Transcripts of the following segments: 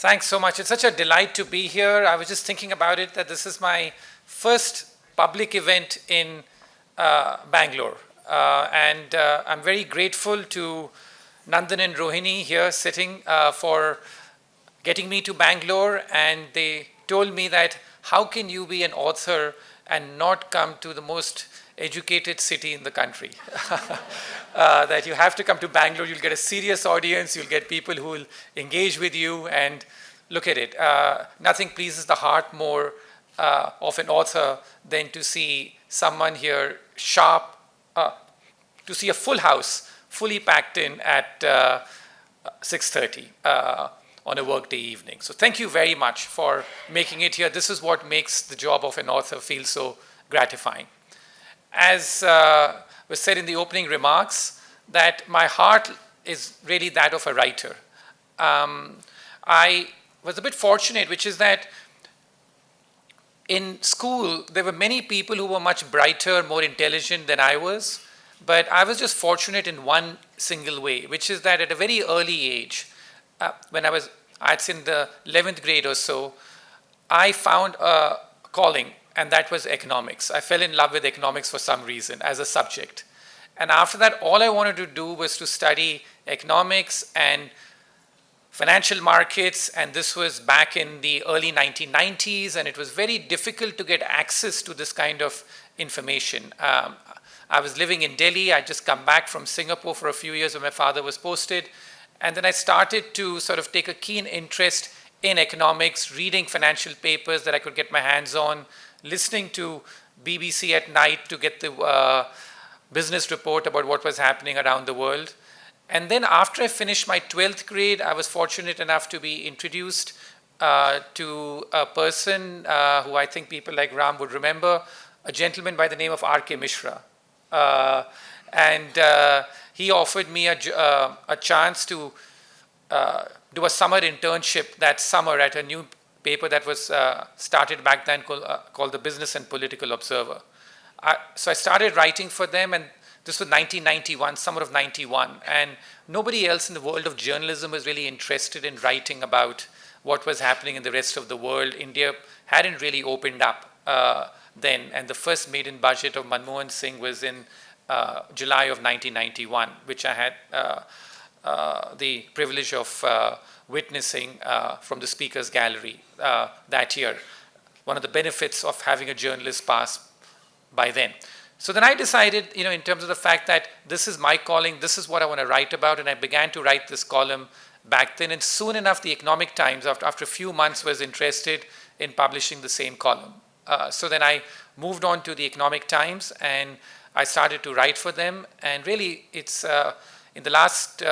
Thanks so much. It's such a delight to be here. I was just thinking about it that this is my first public event in Bangalore. And I'm very grateful to Nandan and Rohini here sitting for getting me to Bangalore. And they told me that how can you be an author and not come to the most educated city in the country? That you have to come to Bangalore, you'll get a serious audience, you'll get people who will engage with you, and look at it. Nothing pleases the heart more of an author than to see someone here sharp, to see a full house fully packed in at 6:30 on a workday evening. So thank you very much for making it here. This is what makes the job of an author feel so gratifying. As was said in the opening remarks, that my heart is really that of a writer. I was a bit fortunate, which is that in school, there were many people who were much brighter, more intelligent than I was, but I was just fortunate in one single way, which is that at a very early age, when I'd say in the 11th grade or so, I found a calling, and that was economics. I fell in love with economics for some reason as a subject. And after that, all I wanted to do was to study economics and financial markets, and this was back in the early 1990s, and it was very difficult to get access to this kind of information. I was living in Delhi. I'd just come back from Singapore for a few years when my father was posted, and then I started to sort of take a keen interest in economics, reading financial papers that I could get my hands on, listening to BBC at night to get the business report about what was happening around the world. And then after I finished my 12th grade, I was fortunate enough to be introduced to a person who I think people like Ram would remember, a gentleman by the name of R.K. Mishra. And he offered me a chance to do a summer internship that summer at a new paper that was started back then called the Business and Political Observer. So I started writing for them, and this was 1991, summer of 91, and nobody else in the world of journalism was really interested in writing about what was happening in the rest of the world. India hadn't really opened up then, and the first maiden budget of Manmohan Singh was in July of 1991, which I had the privilege of witnessing from the speaker's gallery that year. One of the benefits of having a journalist pass by then. So then I decided, in terms of the fact that this is my calling, this is what I want to write about, and I began to write this column back then. And soon enough, the Economic Times, after a few months, was interested in publishing the same column. So then I moved on to the Economic Times, and I started to write for them. And really, it's in the last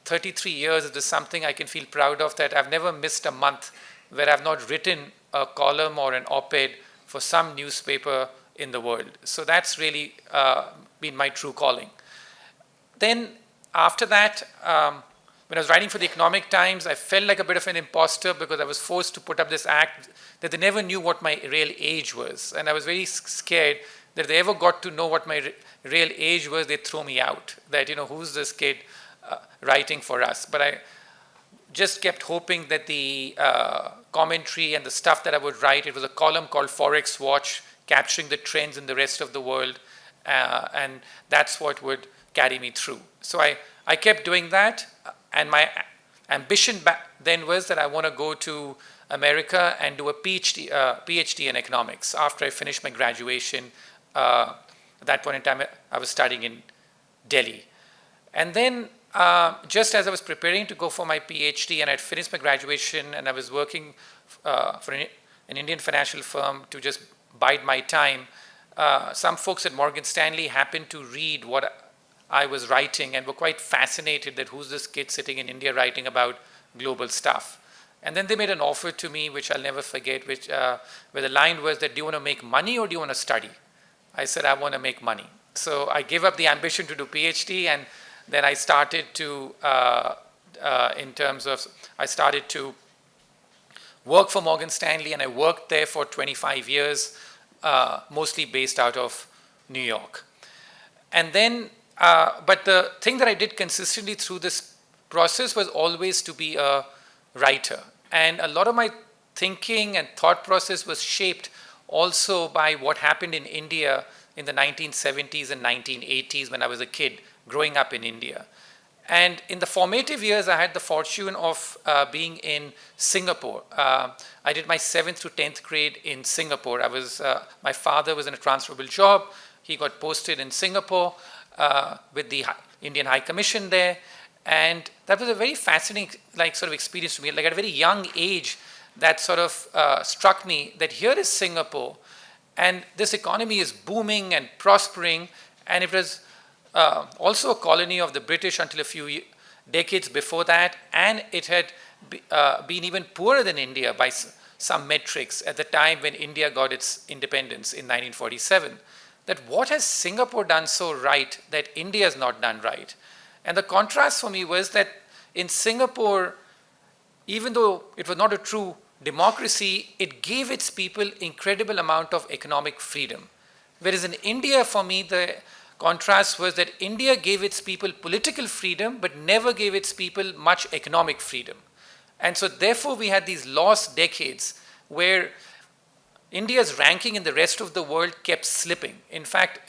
33 years, it is something I can feel proud of, that I've never missed a month where I've not written a column or an op-ed for some newspaper in the world. So that's really been my true calling. Then after that, when I was writing for the Economic Times, I felt like a bit of an imposter because I was forced to put up this act that they never knew what my real age was. And I was very scared that if they ever got to know what my real age was, they'd throw me out. That, who's this kid writing for us? But I just kept hoping that the commentary and the stuff that I would write, it was a column called Forex Watch, capturing the trends in the rest of the world, and that's what would carry me through. So I kept doing that, and my ambition back then was that I want to go to America and do a PhD in economics after I finished my graduation. At that point in time, I was studying in Delhi. And then just as I was preparing to go for my PhD and I'd finished my graduation and I was working for an Indian financial firm to just bide my time, some folks at Morgan Stanley happened to read what I was writing and were quite fascinated that who's this kid sitting in India writing about global stuff. And then they made an offer to me, which I'll never forget, where the line was that, do you want to make money or do you want to study? I said, I want to make money. So I gave up the ambition to do PhD, and then I started to, I started to work for Morgan Stanley, and I worked there for 25 years, mostly based out of New York. And then, but the thing that I did consistently through this process was always to be a writer. And a lot of my thinking and thought process was shaped also by what happened in India in the 1970s and 1980s when I was a kid growing up in India. And in the formative years, I had the fortune of being in Singapore. I did my 7th to 10th grade in Singapore. My father was in a transferable job. He got posted in Singapore with the Indian High Commission there. And that was a very fascinating sort of experience to me. Like at a very young age, that sort of struck me that here is Singapore, and this economy is booming and prospering, and it was also a colony of the British until a few decades before that, and it had been even poorer than India by some metrics at the time when India got its independence in 1947. That what has Singapore done so right that India has not done right? And the contrast for me was that in Singapore, even though it was not a true democracy, it gave its people incredible amount of economic freedom. Whereas in India, for me, the contrast was that India gave its people political freedom, but never gave its people much economic freedom. And so therefore, we had these lost decades where India's ranking in the rest of the world kept slipping. In fact,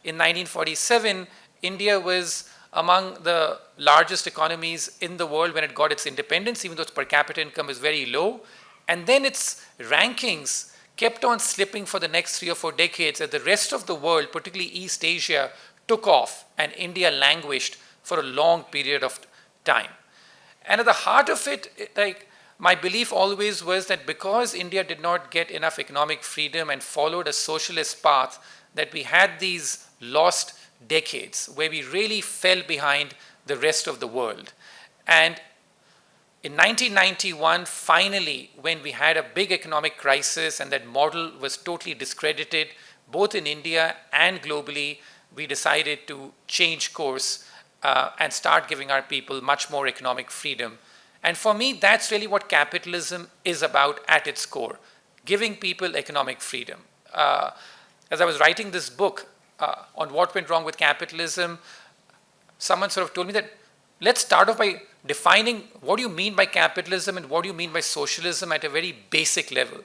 in 1947, India was among the largest economies in the world when it got its independence, even though its per capita income is very low. And then its rankings kept on slipping for the next 3 or 4 decades as the rest of the world, particularly East Asia, took off and India languished for a long period of time. And at the heart of it, my belief always was that because India did not get enough economic freedom and followed a socialist path, that we had these lost decades where we really fell behind the rest of the world. And in 1991, finally, when we had a big economic crisis and that model was totally discredited, both in India and globally, we decided to change course and start giving our people much more economic freedom. And for me, that's really what capitalism is about at its core, giving people economic freedom. As I was writing this book on what went wrong with capitalism, someone sort of told me that let's start off by defining what do you mean by capitalism and what do you mean by socialism at a very basic level.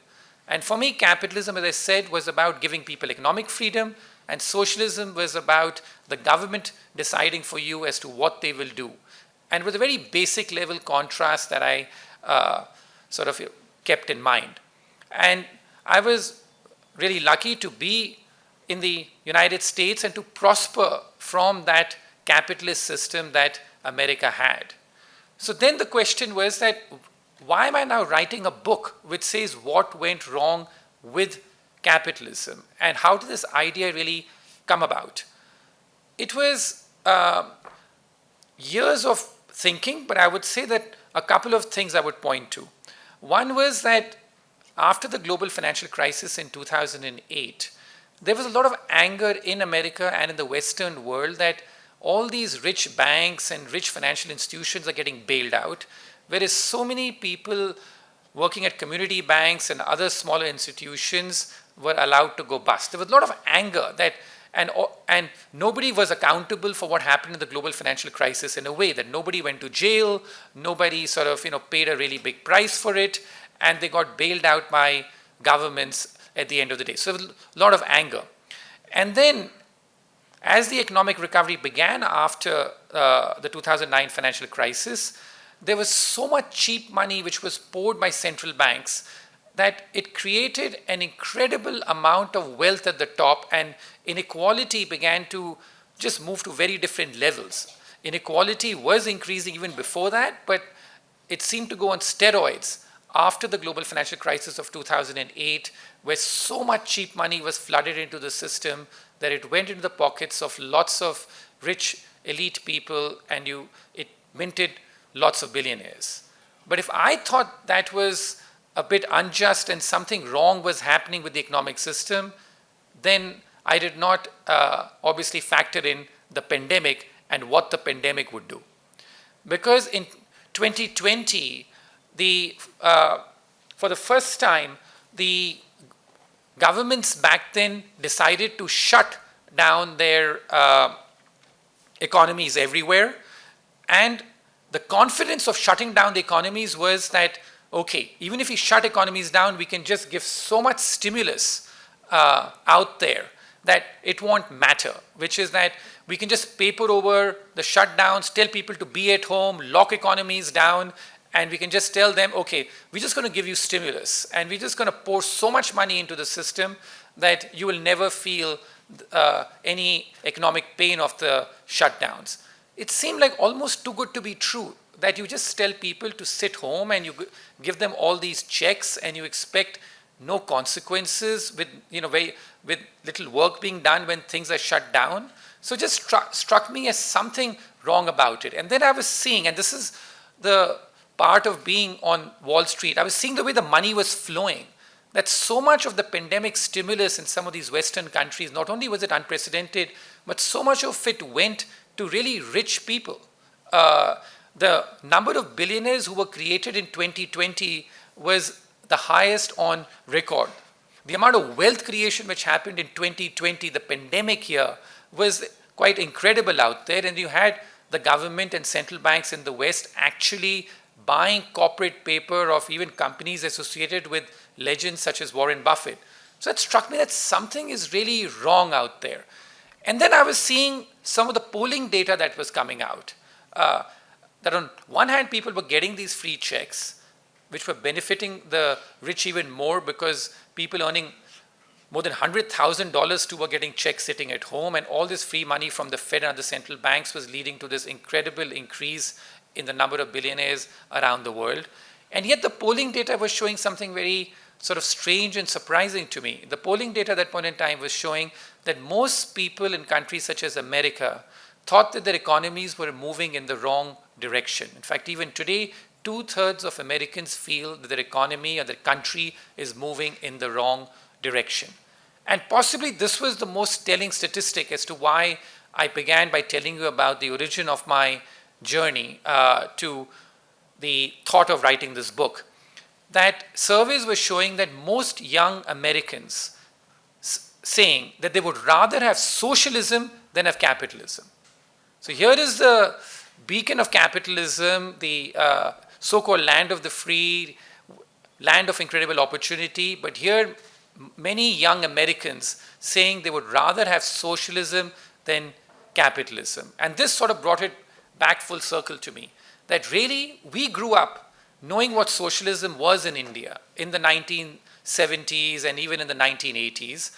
And for me, capitalism, as I said, was about giving people economic freedom, and socialism was about the government deciding for you as to what they will do. And with a very basic level contrast that I sort of kept in mind. And I was really lucky to be in the United States and to prosper from that capitalist system that America had. So then the question was that why am I now writing a book which says what went wrong with capitalism, and how did this idea really come about? It was years of thinking, but I would say that a couple of things I would point to. One was that after the global financial crisis in 2008, there was a lot of anger in America and in the Western world that all these rich banks and rich financial institutions are getting bailed out, whereas so many people working at community banks and other smaller institutions were allowed to go bust. There was a lot of anger that, and nobody was accountable for what happened in the global financial crisis in a way that nobody went to jail, nobody sort of paid a really big price for it, and they got bailed out by governments at the end of the day. So there was a lot of anger. And then as the economic recovery began after the 2009 financial crisis, there was so much cheap money which was poured by central banks that it created an incredible amount of wealth at the top, and inequality began to just move to very different levels. Inequality was increasing even before that, but it seemed to go on steroids after the global financial crisis of 2008, where so much cheap money was flooded into the system that it went into the pockets of lots of rich elite people, and it minted lots of billionaires. But if I thought that was a bit unjust and something wrong was happening with the economic system, then I did not obviously factor in the pandemic and what the pandemic would do. Because in 2020, for the first time, the governments back then decided to shut down their economies everywhere. And the confidence of shutting down the economies was that okay, even if we shut economies down, we can just give so much stimulus out there that it won't matter, which is that we can just paper over the shutdowns, tell people to be at home, lock economies down, and we can just tell them, okay, we're just going to give you stimulus, and we're just going to pour so much money into the system that you will never feel any economic pain of the shutdowns. It seemed like almost too good to be true, that you just tell people to sit home and you give them all these checks and you expect no consequences with, with little work being done when things are shut down. So it just struck me as something wrong about it. And then I was seeing, and this is the part of being on Wall Street, I was seeing the way the money was flowing, that so much of the pandemic stimulus in some of these Western countries, not only was it unprecedented, but so much of it went to really rich people. The number of billionaires who were created in 2020 was the highest on record. The amount of wealth creation which happened in 2020, the pandemic year, was quite incredible out there. And you had the government and central banks in the West actually buying corporate paper of even companies associated with legends such as Warren Buffett. So it struck me that something is really wrong out there. And then I was seeing some of the polling data that was coming out. That on one hand, people were getting these free checks, which were benefiting the rich even more because people earning more than $100,000 too were getting checks sitting at home, and all this free money from the Fed and the central banks was leading to this incredible increase in the number of billionaires around the world. And yet the polling data was showing something very sort of strange and surprising to me. The polling data at that point in time was showing that most people in countries such as America thought that their economies were moving in the wrong direction. In fact, even today, 2/3 of Americans feel that their economy or their country is moving in the wrong direction. And possibly this was the most telling statistic as to why I began by telling you about the origin of my journey to the thought of writing this book. That surveys were showing that most young Americans saying that they would rather have socialism than have capitalism. So here is the beacon of capitalism, the so-called land of the free, land of incredible opportunity, but here many young Americans saying they would rather have socialism than capitalism. And this sort of brought it back full circle to me, that really we grew up knowing what socialism was in India in the 1970s and even in the 1980s.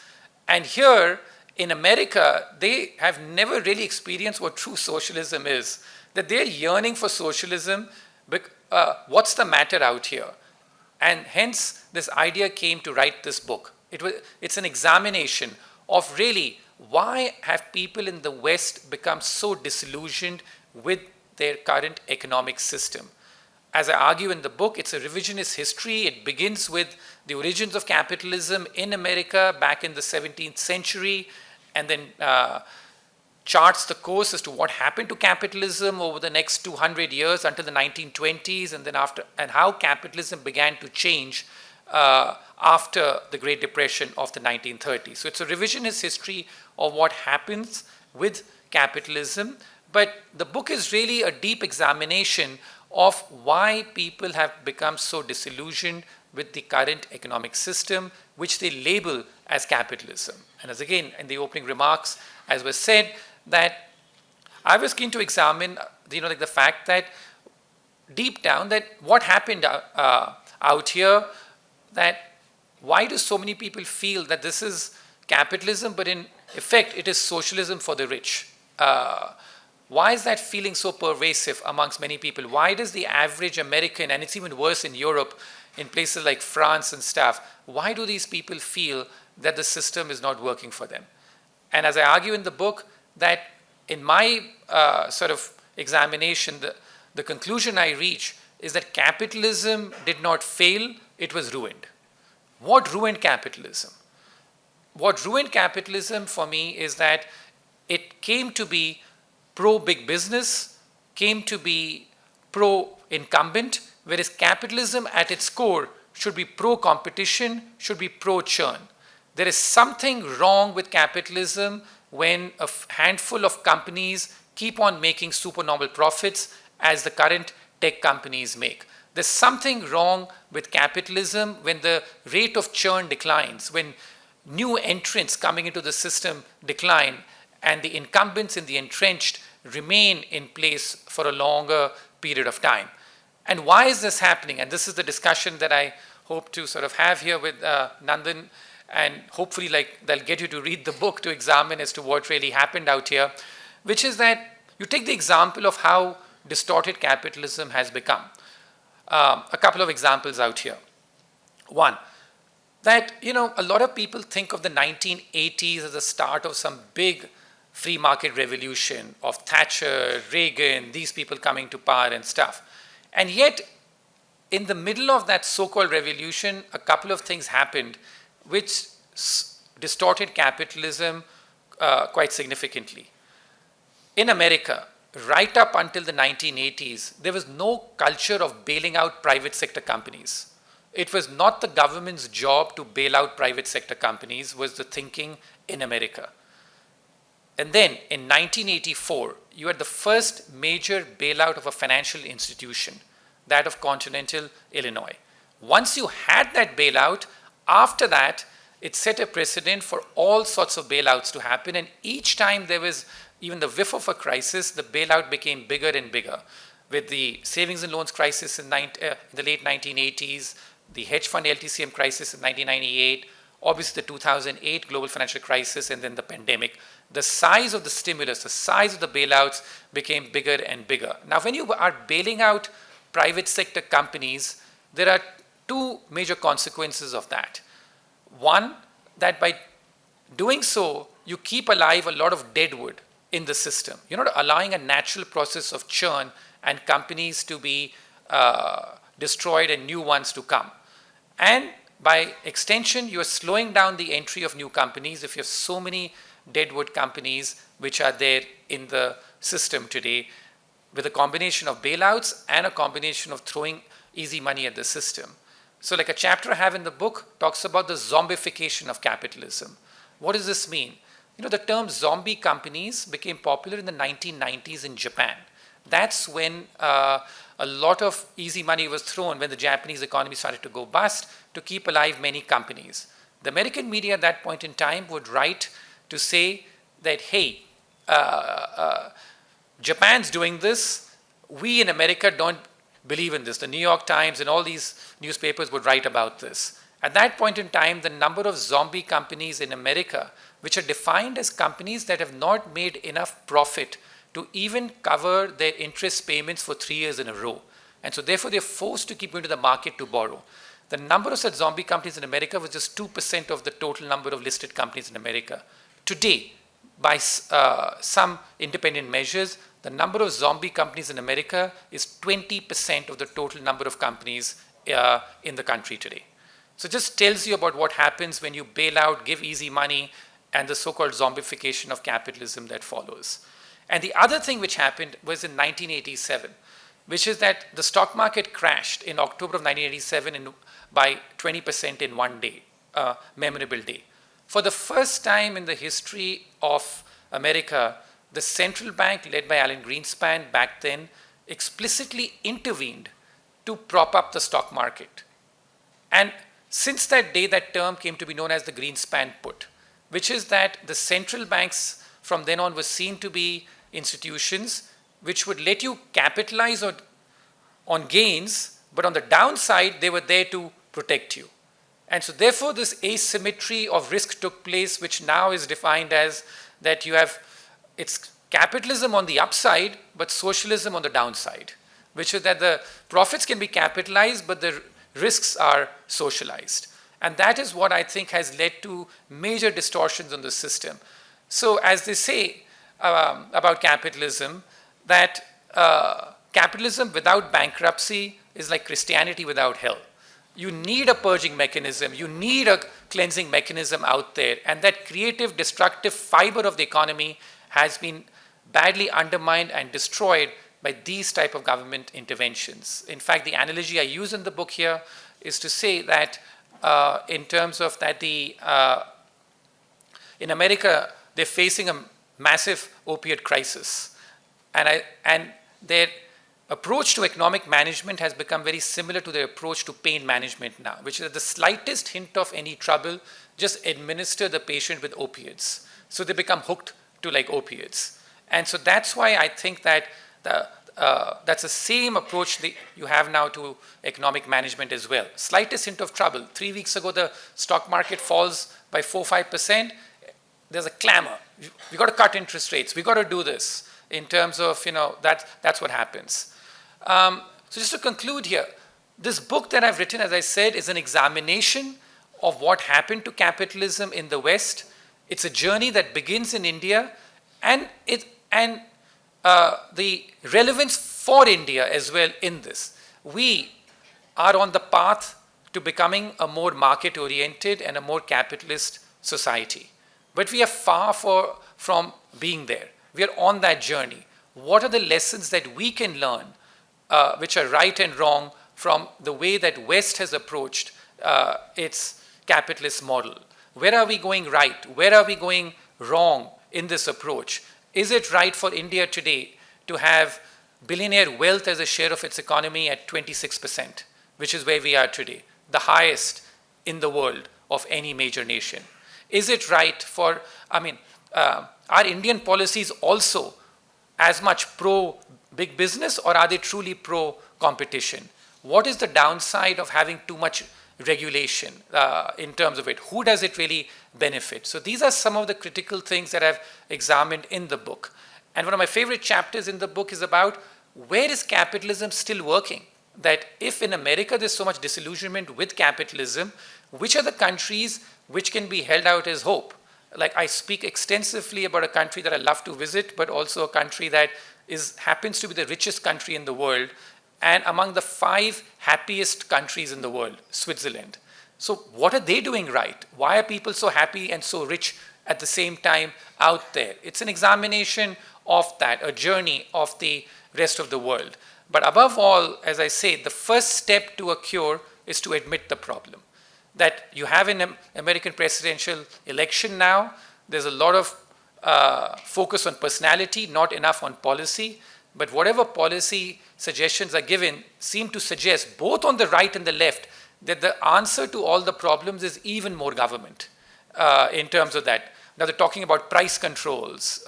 And here in America, they have never really experienced what true socialism is, that they're yearning for socialism. What's the matter out here? And hence, this idea came to write this book. It's an examination of really why have people in the West become so disillusioned with their current economic system. As I argue in the book, it's a revisionist history. It begins with the origins of capitalism in America back in the 17th century, and then charts the course as to what happened to capitalism over the next 200 years until the 1920s, and then and how capitalism began to change after the Great Depression of the 1930s. So it's a revisionist history of what happens with capitalism, but the book is really a deep examination of why people have become so disillusioned with the current economic system, which they label as capitalism. And as again, in the opening remarks, as was said, that I was keen to examine, the fact that deep down, that what happened out here, that why do so many people feel that this is capitalism, but in effect, it is socialism for the rich? Why is that feeling so pervasive amongst many people? Why does the average American, and it's even worse in Europe, in places like France and stuff, why do these people feel that the system is not working for them? And as I argue in the book, that in my sort of examination, the conclusion I reach is that capitalism did not fail, it was ruined. What ruined capitalism? What ruined capitalism for me is that it came to be pro-big business, came to be pro-incumbent, whereas capitalism at its core should be pro-competition, should be pro-churn. There is something wrong with capitalism when a handful of companies keep on making supernormal profits as the current tech companies make. There's something wrong with capitalism when the rate of churn declines, when new entrants coming into the system decline, and the incumbents and the entrenched remain in place for a longer period of time. And why is this happening? And this is the discussion that I hope to sort of have here with Nandan, and hopefully they'll get you to read the book to examine as to what really happened out here, which is that you take the example of how distorted capitalism has become. A couple of examples out here. One, that a lot of people think of the 1980s as the start of some big free market revolution of Thatcher, Reagan, these people coming to power and stuff. And yet, in the middle of that so-called revolution, a couple of things happened which distorted capitalism quite significantly. In America, right up until the 1980s, there was no culture of bailing out private sector companies. It was not the government's job to bail out private sector companies, was the thinking in America. And then in 1984, you had the first major bailout of a financial institution, that of Continental Illinois. Once you had that bailout, after that, it set a precedent for all sorts of bailouts to happen. And each time there was even the whiff of a crisis, the bailout became bigger and bigger. With the savings and loans crisis in the late 1980s, the hedge fund LTCM crisis in 1998, obviously the 2008 global financial crisis, and then the pandemic, the size of the stimulus, the size of the bailouts became bigger and bigger. Now, when you are bailing out private sector companies, there are two major consequences of that. One, that by doing so, you keep alive a lot of deadwood in the system. You're not allowing a natural process of churn and companies to be destroyed and new ones to come. And by extension, you are slowing down the entry of new companies if you have so many deadwood companies which are there in the system today, with a combination of bailouts and a combination of throwing easy money at the system. So like a chapter I have in the book talks about the zombification of capitalism. What does this mean? The term zombie companies became popular in the 1990s in Japan. That's when a lot of easy money was thrown when the Japanese economy started to go bust to keep alive many companies. The American media at that point in time would write to say that, hey, Japan's doing this, we in America don't believe in this. The New York Times and all these newspapers would write about this. At that point in time, the number of zombie companies in America, which are defined as companies that have not made enough profit to even cover their interest payments for 3 years in a row. And so therefore, they're forced to keep going to the market to borrow. The number of such zombie companies in America was just 2% of the total number of listed companies in America. Today, by some independent measures, the number of zombie companies in America is 20% of the total number of companies in the country today. So it just tells you about what happens when you bail out, give easy money, and the so-called zombification of capitalism that follows. And the other thing which happened was in 1987, which is that the stock market crashed in October of 1987 by 20% in one day, memorable day. For the first time in the history of America, the central bank, led by Alan Greenspan back then, explicitly intervened to prop up the stock market. And since that day, that term came to be known as the Greenspan put, which is that the central banks from then on were seen to be institutions which would let you capitalize on gains, but on the downside, they were there to protect you. And so therefore, this asymmetry of risk took place, which now is defined as that you have, it's capitalism on the upside, but socialism on the downside, which is that the profits can be capitalized, but the risks are socialized. And that is what I think has led to major distortions on the system. So as they say about capitalism, that capitalism without bankruptcy is like Christianity without hell. You need a purging mechanism, you need a cleansing mechanism out there, and that creative, destructive fiber of the economy has been badly undermined and destroyed by these type of government interventions. In fact, the analogy I use in the book here is to say that in terms of that in America, they're facing a massive opiate crisis. And approach to economic management has become very similar to the approach to pain management now, which is at the slightest hint of any trouble, just administer the patient with opiates. So they become hooked to like opiates. And so that's why I think that that's the same approach that you have now to economic management as well. Slightest hint of trouble. 3 weeks ago, the stock market falls by 4-5%. There's a clamor. We got to cut interest rates. We got to do this in terms of, that's what happens. So just to conclude here, this book that I've written, as I said, is an examination of what happened to capitalism in the West. It's a journey that begins in India, and the relevance for India as well in this. We are on the path to becoming a more market-oriented and a more capitalist society. But we are far from being there. We are on that journey. What are the lessons that we can learn, which are right and wrong, from the way that West has approached its capitalist model? Where are we going right? Where are we going wrong in this approach? Is it right for India today to have billionaire wealth as a share of its economy at 26%, which is where we are today, the highest in the world of any major nation? Is it right for, are Indian policies also as much pro-big business, or are they truly pro-competition? What is the downside of having too much regulation in terms of it? Who does it really benefit? So these are some of the critical things that I've examined in the book. And one of my favorite chapters in the book is about where is capitalism still working? That if in America there's so much disillusionment with capitalism, which are the countries which can be held out as hope? Like, I speak extensively about a country that I love to visit, but also a country that happens to be the richest country in the world, and among the 5 happiest countries in the world, Switzerland. So what are they doing right? Why are people so happy and so rich at the same time out there? It's an examination of that, a journey of the rest of the world. But above all, as I say, the first step to a cure is to admit the problem. That you have an American presidential election now. There's a lot of focus on personality, not enough on policy. But whatever policy suggestions are given seem to suggest, both on the right and the left, that the answer to all the problems is even more government in terms of that. Now they're talking about price controls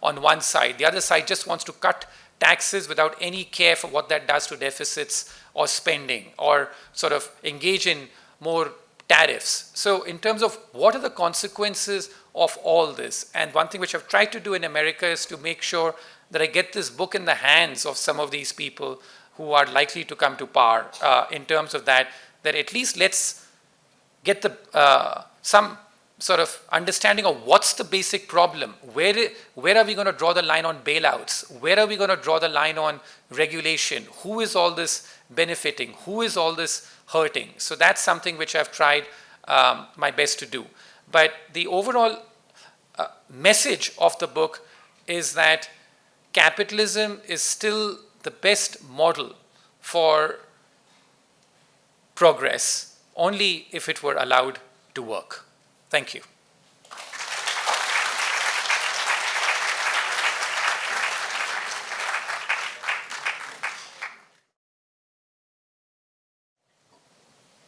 on one side. The other side just wants to cut taxes without any care for what that does to deficits or spending, or sort of engage in more tariffs. So in terms of what are the consequences of all this? And one thing which I've tried to do in America is to make sure that I get this book in the hands of some of these people who are likely to come to power in terms of that at least let's get some sort of understanding of what's the basic problem. Where are we going to draw the line on bailouts? Where are we going to draw the line on regulation? Who is all this benefiting? Who is all this hurting? So that's something which I've tried my best to do. But the overall message of the book is that capitalism is still the best model for progress, only if it were allowed to work. Thank you.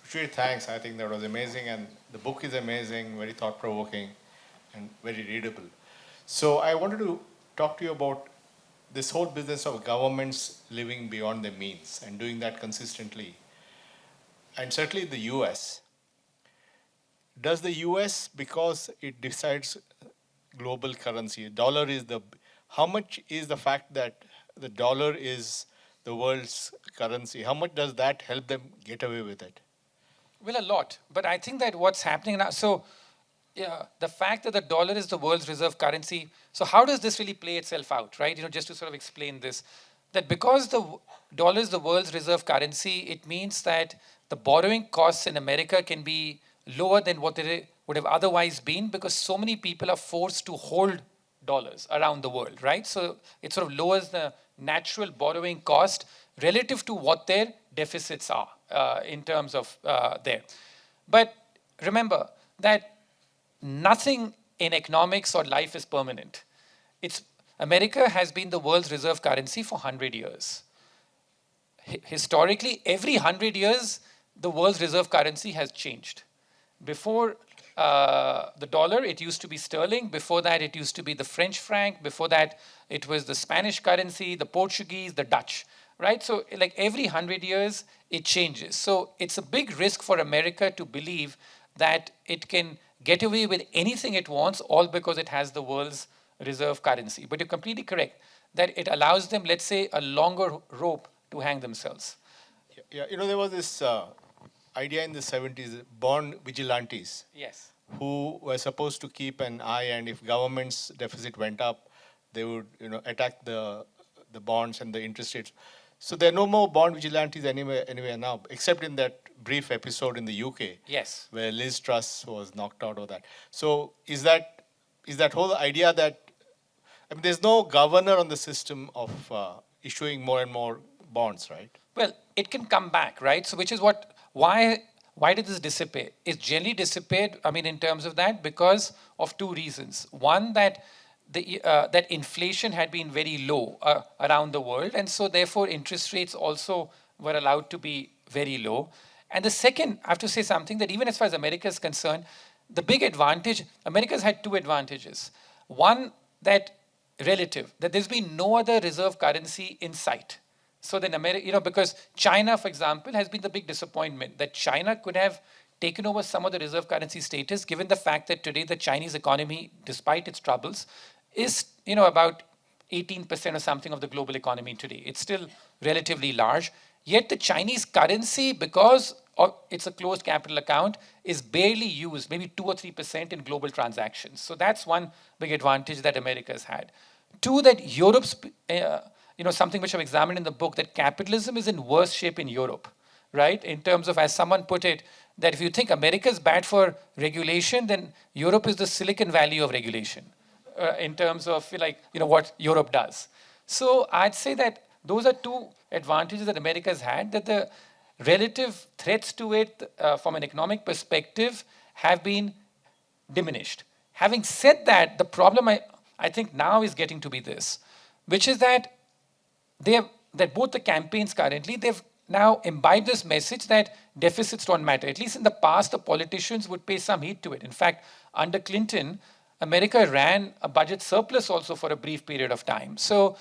Ruchir, thanks. I think that was amazing, and the book is amazing, very thought-provoking, and very readable. So I wanted to talk to you about this whole business of governments living beyond their means and doing that consistently. And certainly the US. Does the US, because it decides global currency, dollar is how much is the fact that the dollar is the world's currency, how much does that help them get away with it? Well, a lot. But I think that what's happening now, so yeah, the fact that the dollar is the world's reserve currency, so how does this really play itself out, right? Just to sort of explain this, that because the dollar is the world's reserve currency, it means that the borrowing costs in America can be lower than what they would have otherwise been, because so many people are forced to hold dollars around the world, right? So it sort of lowers the natural borrowing cost relative to what their deficits are in terms of there. But remember that nothing in economics or life is permanent. America has been the world's reserve currency for 100 years. historically, every 100 years, the world's reserve currency has changed. Before the dollar, it used to be sterling. Before that, it used to be the French franc. Before that, it was the Spanish currency, the Portuguese, the Dutch, right? So like every 100 years, it changes. So it's a big risk for America to believe that it can get away with anything it wants, all because it has the world's reserve currency. But you're completely correct that it allows them, let's say, a longer rope to hang themselves. Yeah, there was this idea in the 70s, bond vigilantes, Yes. who were supposed to keep an eye, and if government's deficit went up, they would, attack the bonds and the interest rates. So there are no more bond vigilantes anywhere now, except in that brief episode in the UK, Yes. where Liz Truss was knocked out of that. So is that whole idea that, I mean, there's no governor on the system of issuing more and more bonds, right? Well, it can come back, right? So, which is why did this dissipate? It generally dissipate, I mean, in terms of that, because of two reasons. One, that that inflation had been very low around the world, and so therefore interest rates also were allowed to be very low. And the second, I have to say something that even as far as America is concerned, the big advantage, America's had two advantages. One, that relative, that there's been no other reserve currency in sight. So then America, because China, for example, has been the big disappointment that China could have taken over some of the reserve currency status, given the fact that today the Chinese economy, despite its troubles, is about 18% or something of the global economy today. It's still relatively large. Yet the Chinese currency, because it's a closed capital account, is barely used, maybe 2 or 3% in global transactions. So that's one big advantage that America has had. Two, that Europe's, something which I've examined in the book, that capitalism is in worse shape in Europe, right? In terms of, as someone put it, that if you think America is bad for regulation, then Europe is the Silicon Valley of regulation, in terms of what Europe does. So I'd say that those are two advantages that America has had, that the relative threats to it from an economic perspective have been diminished. Having said that, the problem I think now is getting to be this, which is that that both the campaigns currently, they've now imbibed this message that deficits don't matter. At least in the past, the politicians would pay some heed to it. In fact, under Clinton, America ran a budget surplus also for a brief period of time. So,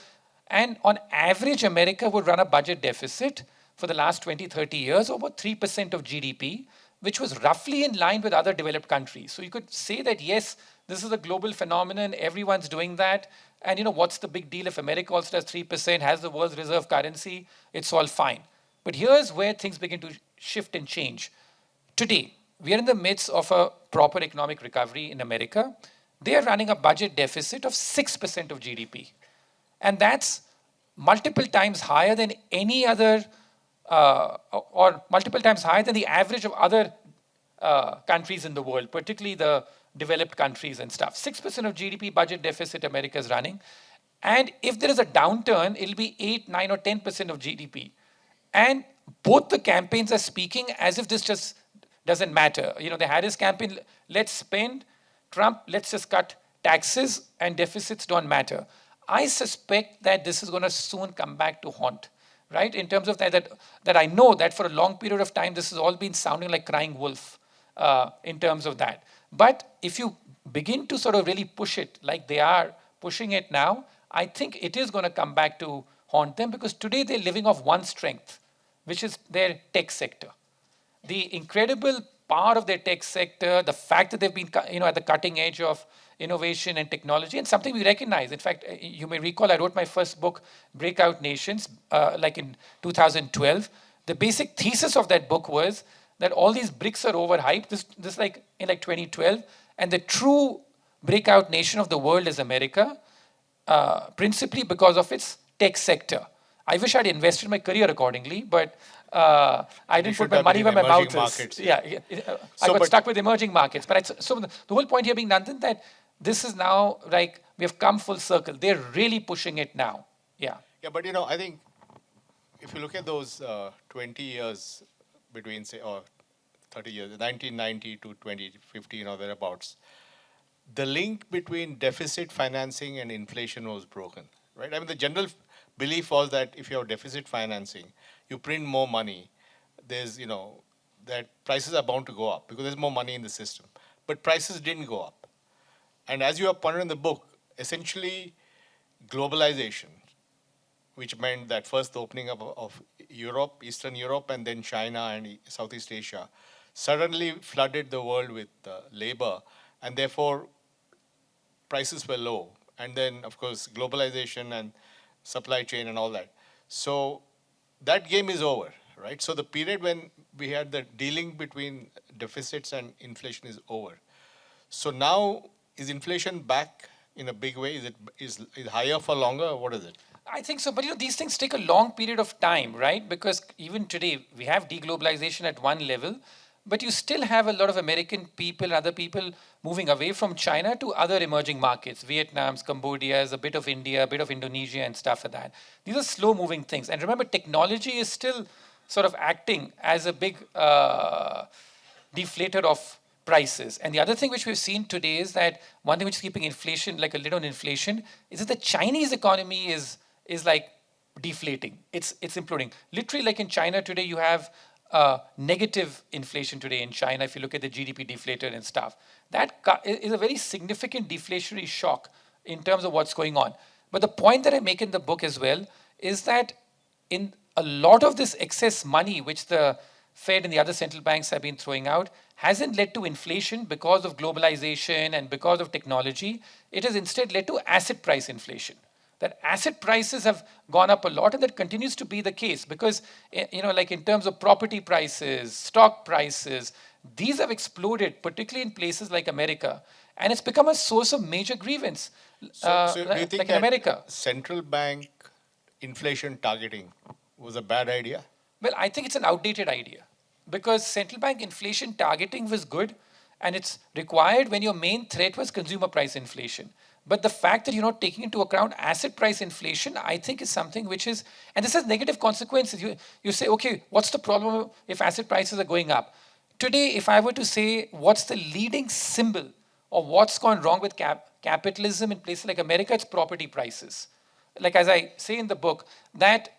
and on average, America would run a budget deficit for the last 20, 30 years, over 3% of GDP, which was roughly in line with other developed countries. So you could say that, yes, this is a global phenomenon, everyone's doing that, and what's the big deal if America also does 3%, has the world's reserve currency, it's all fine. But here's where things begin to shift and change. Today, we are in the midst of a proper economic recovery in America. They are running a budget deficit of 6% of GDP. And that's multiple times higher than any other, or multiple times higher than the average of other countries in the world, particularly the developed countries and stuff. 6% of GDP budget deficit America is running. And if there is a downturn, it'll be 8, 9, or 10% of GDP. And both the campaigns are speaking as if this just doesn't matter. The Harris campaign, let's spend. Trump, let's just cut taxes, and deficits don't matter. I suspect that this is going to soon come back to haunt, right? In terms of that I know that for a long period of time, this has all been sounding like crying wolf in terms of that. But if you begin to sort of really push it like they are pushing it now, I think it is going to come back to haunt them, because today they're living off one strength, which is their tech sector. The incredible power of their tech sector, the fact that they've been at the cutting edge of innovation and technology, and something we recognize. In fact, you may recall I wrote my first book, Breakout Nations, like in 2012. The basic thesis of that book was that all these bricks are overhyped, this like in 2012, and the true breakout nation of the world is America, principally because of its tech sector. I wish I'd invested my career accordingly, but I didn't put my money where my mouth is. Yeah, I got stuck with emerging markets. But so the whole point here being, Nandan, that this is now like we have come full circle. They're really pushing it now. Yeah. Yeah, but I think if you look at those 20 years between, say, or 30 years, 1990 to 2015 or thereabouts, the link between deficit financing and inflation was broken, right? I mean, the general belief was that if you have deficit financing, you print more money, there's, that prices are bound to go up because there's more money in the system. But prices didn't go up. And as you have pointed in the book, essentially globalization, which meant that first the opening up of Europe, Eastern Europe, and then China and Southeast Asia, suddenly flooded the world with labor, and therefore prices were low. And then, of course, globalization and supply chain and all that. So that game is over, right? So the period when we had the dealing between deficits and inflation is over. So now, is inflation back in a big way? Is it higher for longer, or what is it? I think so, but these things take a long period of time, right? Because even today we have deglobalization at one level, but you still have a lot of American people and other people moving away from China to other emerging markets, Vietnam's, Cambodia's, a bit of India, a bit of Indonesia and stuff like that. These are slow moving things. And remember, technology is still sort of acting as a big deflator of prices. And the other thing which we've seen today is that one thing which is keeping inflation, like a lid on inflation, is that the Chinese economy is like deflating. It's imploding. Literally, like in China today, you have negative inflation today in China. If you look at the GDP deflator and stuff, that is a very significant deflationary shock in terms of what's going on. But the point that I make in the book as well is that in a lot of this excess money which the Fed and the other central banks have been throwing out hasn't led to inflation because of globalization and because of technology. It has instead led to asset price inflation. That asset prices have gone up a lot, and that continues to be the case because, like in terms of property prices, stock prices, these have exploded, particularly in places like America, and it's become a source of major grievance. So do you think like in that America, central bank inflation targeting was a bad idea? well, I think it's an outdated idea because central bank inflation targeting was good and it's required when your main threat was consumer price inflation. But the fact that you're not taking into account asset price inflation, I think is something which is, and this has negative consequences. You say, okay, what's the problem if asset prices are going up? Today, if I were to say what's the leading symbol of what's gone wrong with capitalism in places like America, it's property prices. Like as I say in the book, that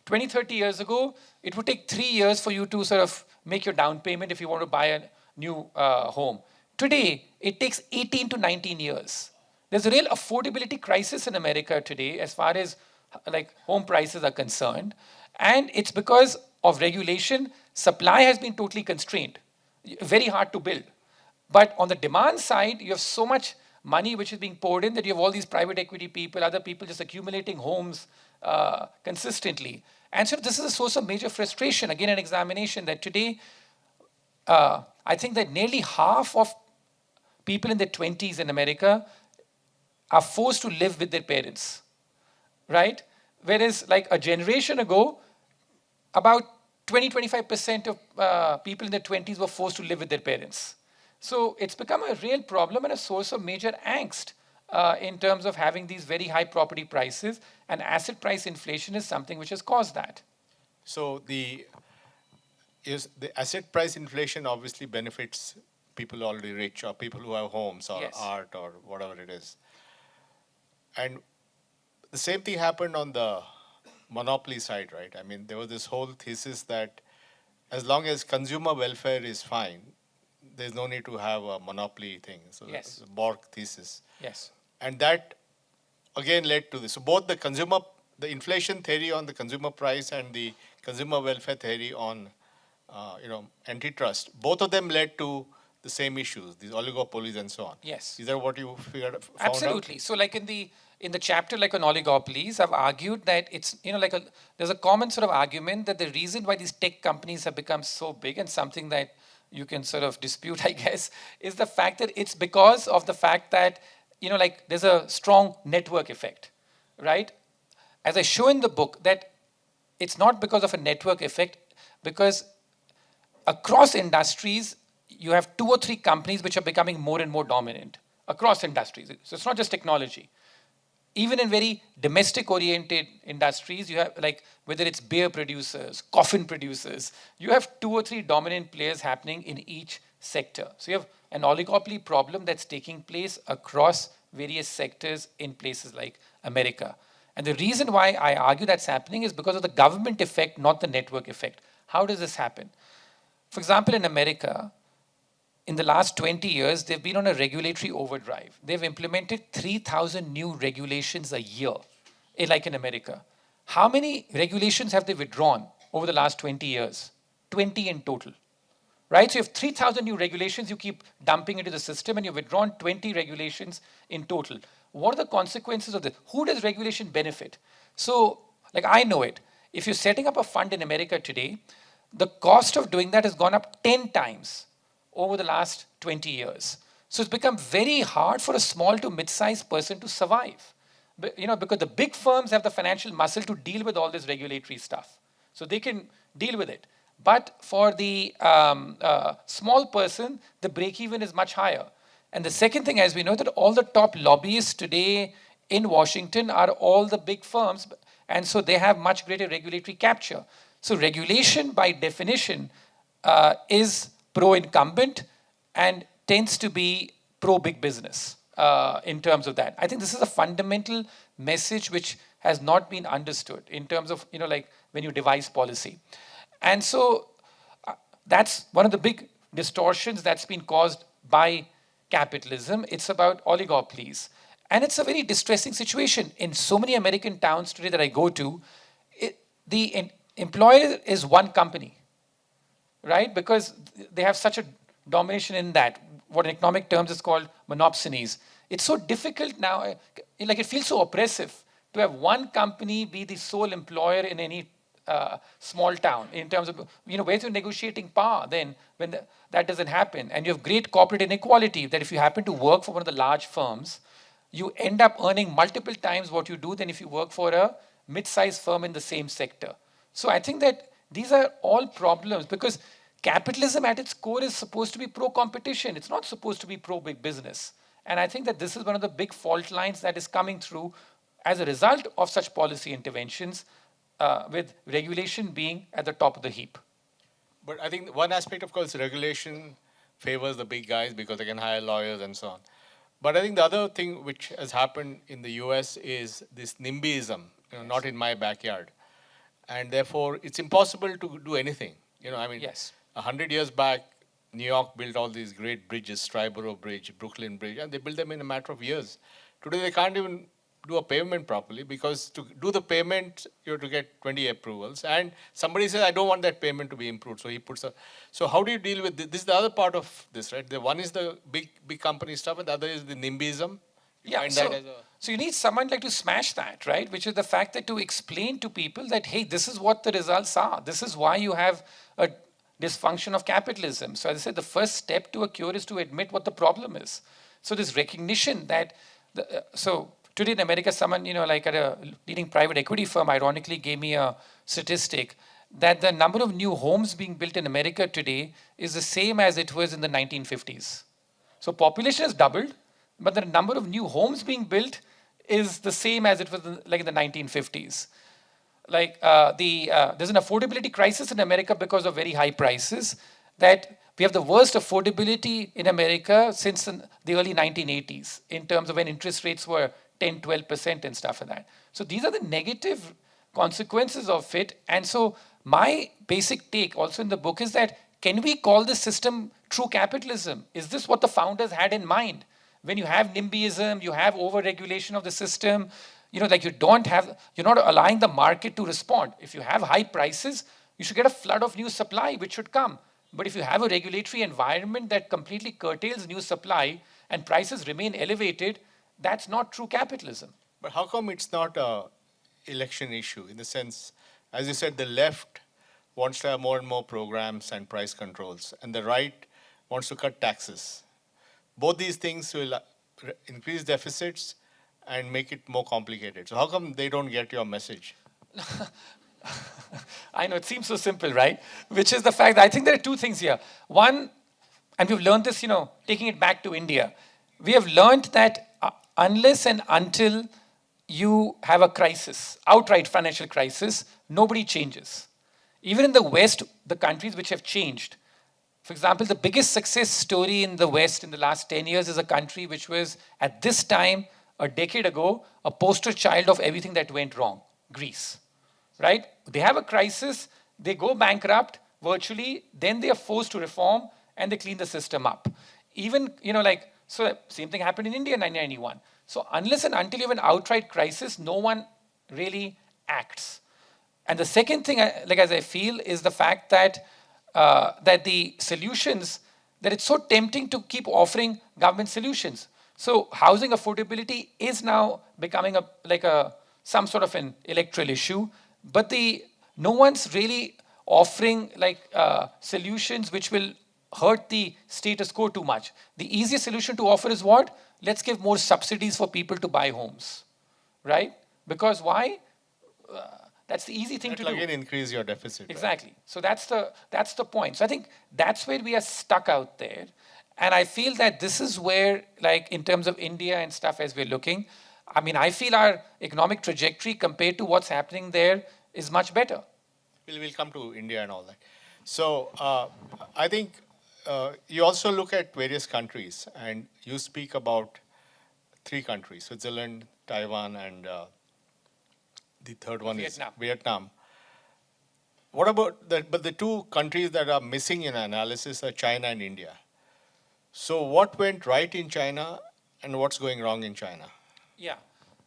20, 30 years ago, it would take 3 years for you to sort of make your down payment if you want to buy a new home. Today, it takes 18 to 19 years. There's a real affordability crisis in America today as far as like home prices are concerned. And it's because of regulation, supply has been totally constrained. Very hard to build. But on the demand side, you have so much money which is being poured in that you have all these private equity people, other people just accumulating homes consistently. And so this is a source of major frustration. Again, an examination that today, I think that nearly half of people in their 20s in America are forced to live with their parents, right? Whereas like a generation ago, about 20-25% of people in their 20s were forced to live with their parents. So it's become a real problem and a source of major angst in terms of having these very high property prices, and asset price inflation is something which has caused that. So the asset price inflation obviously benefits people already rich or people who have homes or Yes. art or whatever it is. And the same thing happened on the monopoly side, right? I mean, there was this whole thesis that as long as consumer welfare is fine, there's no need to have a monopoly thing. So Yes. the Borg thesis. Yes. And that again led to this. So both the inflation theory on the consumer price and the consumer welfare theory on, antitrust, both of them led to the same issues, these oligopolies and so on. Yes. Is that what you found Absolutely. So like in the chapter like on oligopolies, I've argued that it's, there's a common sort of argument that the reason why these tech companies have become so big, and something that you can sort of dispute, I guess, is the fact that it's because of the fact that, there's a strong network effect, right? As I show in the book, that it's not because of a network effect, because across industries, you have 2 or 3 companies which are becoming more and more dominant across industries. So it's not just technology. Even in very domestic-oriented industries, you have like whether it's beer producers, coffin producers, you have 2 or 3 dominant players happening in each sector. So you have an oligopoly problem that's taking place across various sectors in places like America. And the reason why I argue that's happening is because of the government effect, not the network effect. How does this happen? For example, in America, in the last 20 years, they've been on a regulatory overdrive. They've implemented 3,000 new regulations a year, like in America. How many regulations have they withdrawn over the last 20 years? 20 in total. Right? So you have 3,000 new regulations you keep dumping into the system, and you've withdrawn 20 regulations in total. What are the consequences of this? Who does regulation benefit? So, like I know it. If you're setting up a fund in America today, the cost of doing that has gone up 10 times over the last 20 years. So it's become very hard for a small to mid-sized person to survive. But, because the big firms have the financial muscle to deal with all this regulatory stuff. So they can deal with it. But for the small person, the break-even is much higher. And the second thing, as we know, that all the top lobbyists today in Washington are all the big firms, and so they have much greater regulatory capture. So regulation, by definition, is pro-incumbent and tends to be pro-big business in terms of that. I think this is a fundamental message which has not been understood in terms of, like when you devise policy. And so that's one of the big distortions that's been caused by capitalism. It's about oligopolies. And it's a very distressing situation. In so many American towns today that I go to, the employer is one company, right? Because they have such a domination in that, what in economic terms is called monopsonies. It's so difficult now, like it feels so oppressive to have one company be the sole employer in any small town in terms of, where's your negotiating power then when that doesn't happen? And you have great corporate inequality that if you happen to work for one of the large firms, you end up earning multiple times what you do than if you work for a mid-sized firm in the same sector. So I think that these are all problems because capitalism at its core is supposed to be pro-competition. It's not supposed to be pro-big business. And I think that this is one of the big fault lines that is coming through as a result of such policy interventions, with regulation being at the top of the heap. But I think one aspect, of course, regulation favors the big guys because they can hire lawyers and so on. But I think the other thing which has happened in the US is this NIMBYism, not in my backyard. And therefore, it's impossible to do anything. Yes. 100 years back, New York built all these great bridges, Triborough Bridge, Brooklyn Bridge, and they built them in a matter of years. Today, they can't even do a payment properly because to do the payment, you have to get 20 approvals. And somebody says, I don't want that payment to be improved. So he puts a... So how do you deal with this? This is the other part of this, right? The one is the big company stuff and the other is the NIMBYism. Yeah, so you need someone like to smash that, right? Which is the fact that to explain to people that, hey, this is what the results are. This is why you have a dysfunction of capitalism. So as I said, the first step to a cure is to admit what the problem is. So this recognition that... Today in America, someone, like at a leading private equity firm, ironically gave me a statistic that the number of new homes being built in America today is the same as it was in the 1950s. So population has doubled, but the number of new homes being built is the same as it was in the 1950s. There's an affordability crisis in America because of very high prices, that we have the worst affordability in America since the early 1980s in terms of when interest rates were 10, 12% and stuff like that. So these are the negative consequences of it. And so my basic take also in the book is that, can we call this system true capitalism? Is this what the founders had in mind? When you have NIMBYism, you have over-regulation of the system, you're not allowing the market to respond. If you have high prices, you should get a flood of new supply, which should come. But if you have a regulatory environment that completely curtails new supply and prices remain elevated, that's not true capitalism. But how come it's not an election issue? In the sense, as you said, the left wants to have more and more programs and price controls, and the right wants to cut taxes. Both these things will increase deficits and make it more complicated. So how come they don't get your message? I know, it seems so simple, right? Which is the fact that I think there are two things here. One, and we've learned this, taking it back to India, we have learned that unless and until you have a crisis, outright financial crisis, nobody changes. Even in the West, the countries which have changed, for example, the biggest success story in the West in the last 10 years is a country which was, at this time, a decade ago, a poster child of everything that went wrong, Greece, right? They have a crisis, they go bankrupt virtually, then they are forced to reform and they clean the system up. Even, so same thing happened in India in 1991. So unless and until you have an outright crisis, no one really acts. And the second thing, as I feel, is the fact that that the solutions, that it's so tempting to keep offering government solutions. So housing affordability is now becoming some sort of an electoral issue, but no one's really offering solutions which will hurt the status quo too much. The easiest solution to offer is what? Let's give more subsidies for people to buy homes, right? Because why? That's the easy thing to do. Again, increase your deficit. Exactly. Right? So that's the point. So I think that's where we are stuck out there. And I feel that this is where, in terms of India and stuff as we're looking, I feel our economic trajectory compared to what's happening there is much better. We'll come to India and all that. So I think you also look at various countries, and you speak about 3 countries, Switzerland, Taiwan, and the third one is Vietnam. What about but the 2 countries that are missing in analysis are China and India. So what went right in China and what's going wrong in China? Yeah.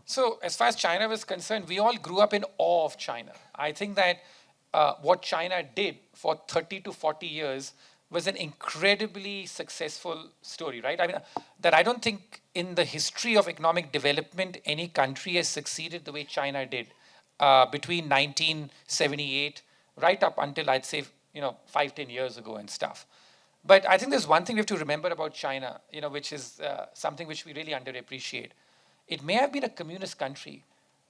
So as far as China was concerned, we all grew up in awe of China. I think that what China did for 30 to 40 years was an incredibly successful story, right? I don't think in the history of economic development, any country has succeeded the way China did between 1978 right up until, I'd say, 5-10 years ago and stuff. But I think there's one thing we have to remember about China, which is something which we really underappreciate. It may have been a communist country,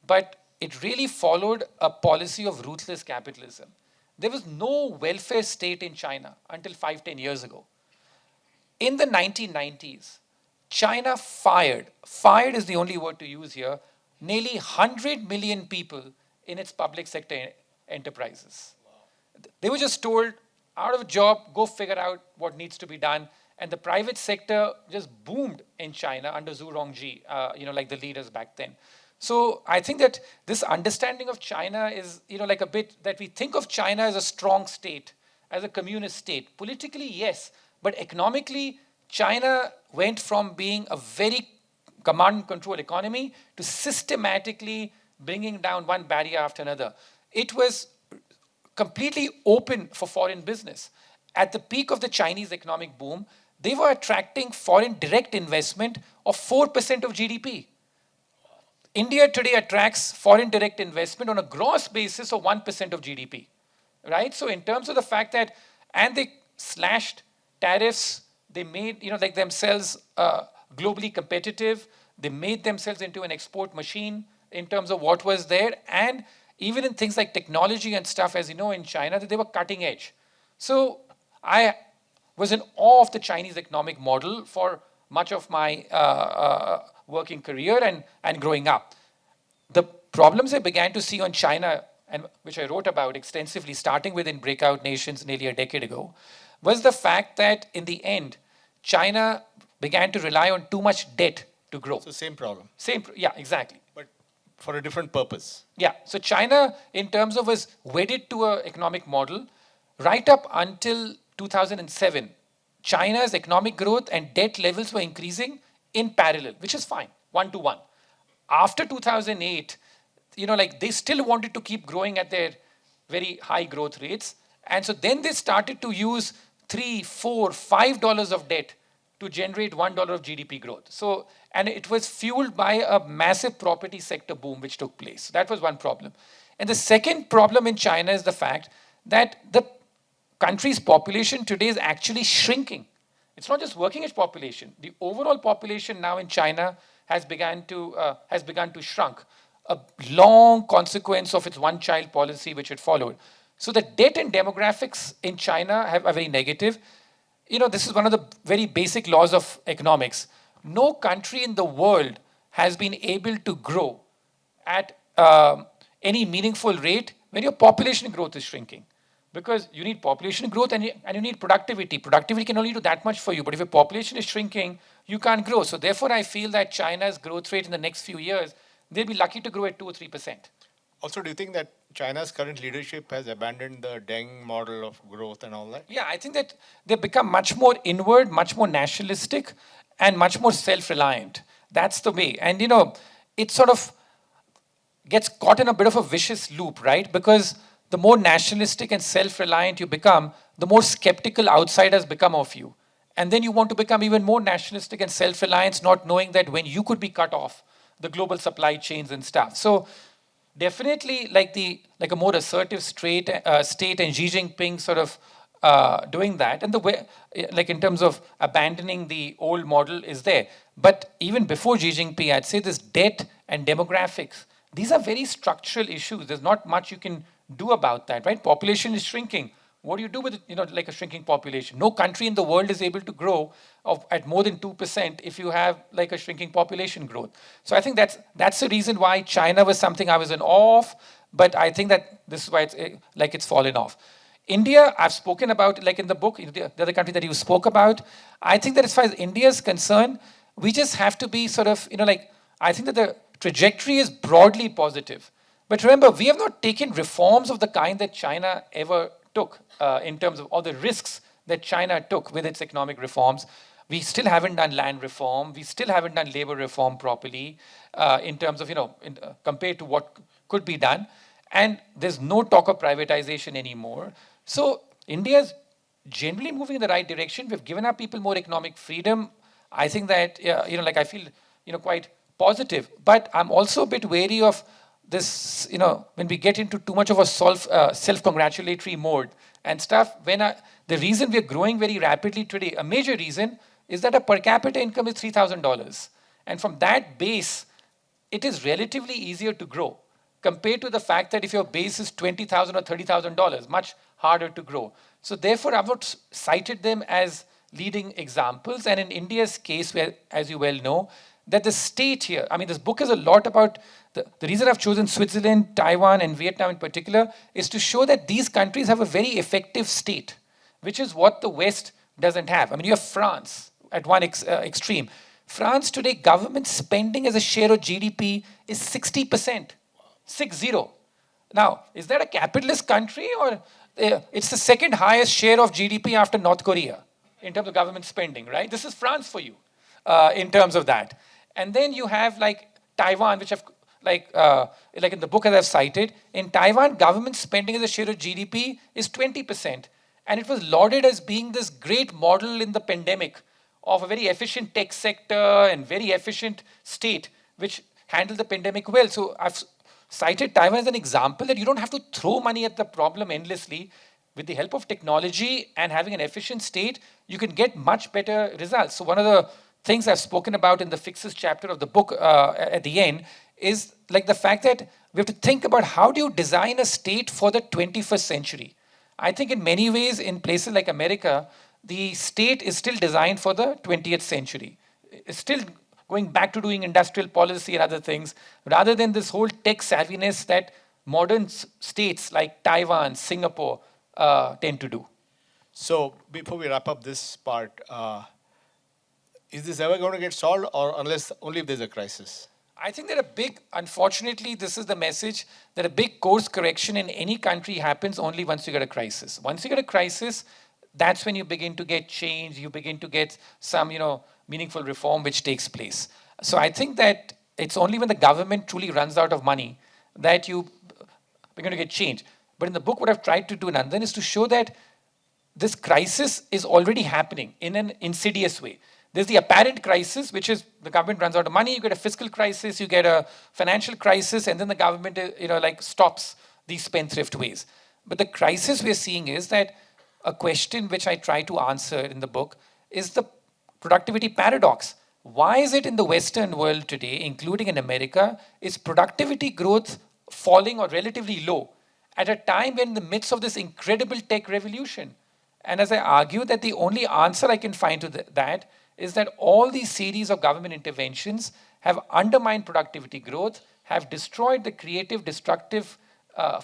but it really followed a policy of ruthless capitalism. There was no welfare state in China until 5-10 years ago. In the 1990s, China fired is the only word to use here, nearly 100 million people in its public sector enterprises. They were just told, out of a job, go figure out what needs to be done. And the private sector just boomed in China under Zhu Rongji, like the leaders back then. So I think that this understanding of China is, a bit that we think of China as a strong state, as a communist state. Politically, yes, but economically, China went from being a very command and control economy to systematically bringing down one barrier after another. It was completely open for foreign business. At the peak of the Chinese economic boom, they were attracting foreign direct investment of 4% of GDP. India today attracts foreign direct investment on a gross basis of 1% of GDP, right? So in terms of the fact that, and they slashed tariffs, they made, themselves globally competitive. They made themselves into an export machine in terms of what was there. And even in things like technology and stuff, as you know, in China, that they were cutting edge. So I was in awe of the Chinese economic model for much of my working career and growing up. The problems I began to see on China, and which I wrote about extensively, starting within Breakout Nations nearly a decade ago, was the fact that in the end, China began to rely on too much debt to grow. So same problem. Yeah, exactly. But for a different purpose. Yeah, so China, in terms of, was wedded to an economic model right up until 2007. China's economic growth and debt levels were increasing in parallel, which is fine, 1-to-1. After 2008, they still wanted to keep growing at their very high growth rates. And so then they started to use $3, $4, $5 of debt to generate $1 of GDP growth. So, and it was fueled by a massive property sector boom which took place. That was one problem. And the second problem in China is the fact that the country's population today is actually shrinking. It's not just working age population. The overall population now in China has begun to shrink. A long consequence of its one-child policy which it followed. So the debt and demographics in China are very negative. This is one of the very basic laws of economics. No country in the world has been able to grow at any meaningful rate when your population growth is shrinking. Because you need population growth and you need productivity. Productivity can only do that much for you. But if your population is shrinking, you can't grow. So therefore, I feel that China's growth rate in the next few years, they'll be lucky to grow at 2 or 3%. Also, do you think that China's current leadership has abandoned the Deng model of growth and all that? Yeah, I think that they've become much more inward, much more nationalistic, and much more self-reliant. That's the way. And it sort of gets caught in a bit of a vicious loop, right? Because the more nationalistic and self-reliant you become, the more skeptical outsiders become of you. And then you want to become even more nationalistic and self-reliant, not knowing that when you could be cut off, the global supply chains and stuff. So definitely like a more assertive state and Xi Jinping sort of doing that, and the way, like in terms of abandoning the old model is there. But even before Xi Jinping, I'd say this debt and demographics, these are very structural issues. There's not much you can do about that, right? Population is shrinking. What do you do with like a shrinking population? No country in the world is able to grow at more than 2% if you have like a shrinking population growth. So I think that's the reason why China was something I was in awe of, but I think that this is why it's fallen off. India, I've spoken about, like in the book, the other country that you spoke about. I think that as far as India is concerned, we just have to be sort of, I think that the trajectory is broadly positive. But remember, we have not taken reforms of the kind that China ever took in terms of all the risks that China took with its economic reforms. We still haven't done land reform. We still haven't done labor reform properly in terms of, compared to what could be done. And there's no talk of privatization anymore. So India is generally moving in the right direction. We've given our people more economic freedom. I think that, I feel, quite positive. But I'm also a bit wary of this, when we get into too much of a self-congratulatory mode and stuff. The reason we're growing very rapidly today, a major reason, is that a per capita income is $3,000. And from that base, it is relatively easier to grow compared to the fact that if your base is $20,000 or $30,000, much harder to grow. So therefore, I've not cited them as leading examples. And in India's case, where, as you well know, that the state here, this book is a lot about, the reason I've chosen Switzerland, Taiwan, and Vietnam in particular, is to show that these countries have a very effective state, which is what the West doesn't have. You have France at one extreme. France today, government spending as a share of GDP is 60%, 60. Now, is that a capitalist country, or it's the second highest share of GDP after North Korea in terms of government spending, right? This is France for you in terms of that. And then you have like Taiwan, which I've like in the book that I've cited. In Taiwan, government spending as a share of GDP is 20%. And it was lauded as being this great model in the pandemic of a very efficient tech sector and very efficient state, which handled the pandemic well. So I've cited Taiwan as an example that you don't have to throw money at the problem endlessly. With the help of technology and having an efficient state, you can get much better results. So one of the things I've spoken about in the fixes chapter of the book at the end is like the fact that we have to think about how do you design a state for the 21st century. I think in many ways, in places like America, the state is still designed for the 20th century. It's still going back to doing industrial policy and other things, rather than this whole tech savviness that modern states like Taiwan, Singapore tend to do. So before we wrap up this part, is this ever going to get solved, or unless only if there's a crisis? I think that unfortunately, this is the message, that a big course correction in any country happens only once you get a crisis. Once you get a crisis, that's when you begin to get change, you begin to get some, meaningful reform which takes place. So I think that it's only when the government truly runs out of money that you begin to get change. But in the book, what I've tried to do, Nandan, is to show that this crisis is already happening in an insidious way. There's the apparent crisis, which is the government runs out of money, you get a fiscal crisis, you get a financial crisis, and then the government, stops these spendthrift ways. But the crisis we're seeing is that a question which I try to answer in the book is the productivity paradox. Why is it in the Western world today, including in America, is productivity growth falling or relatively low at a time when in the midst of this incredible tech revolution? And as I argue that the only answer I can find to that is that all these series of government interventions have undermined productivity growth, have destroyed the creative, destructive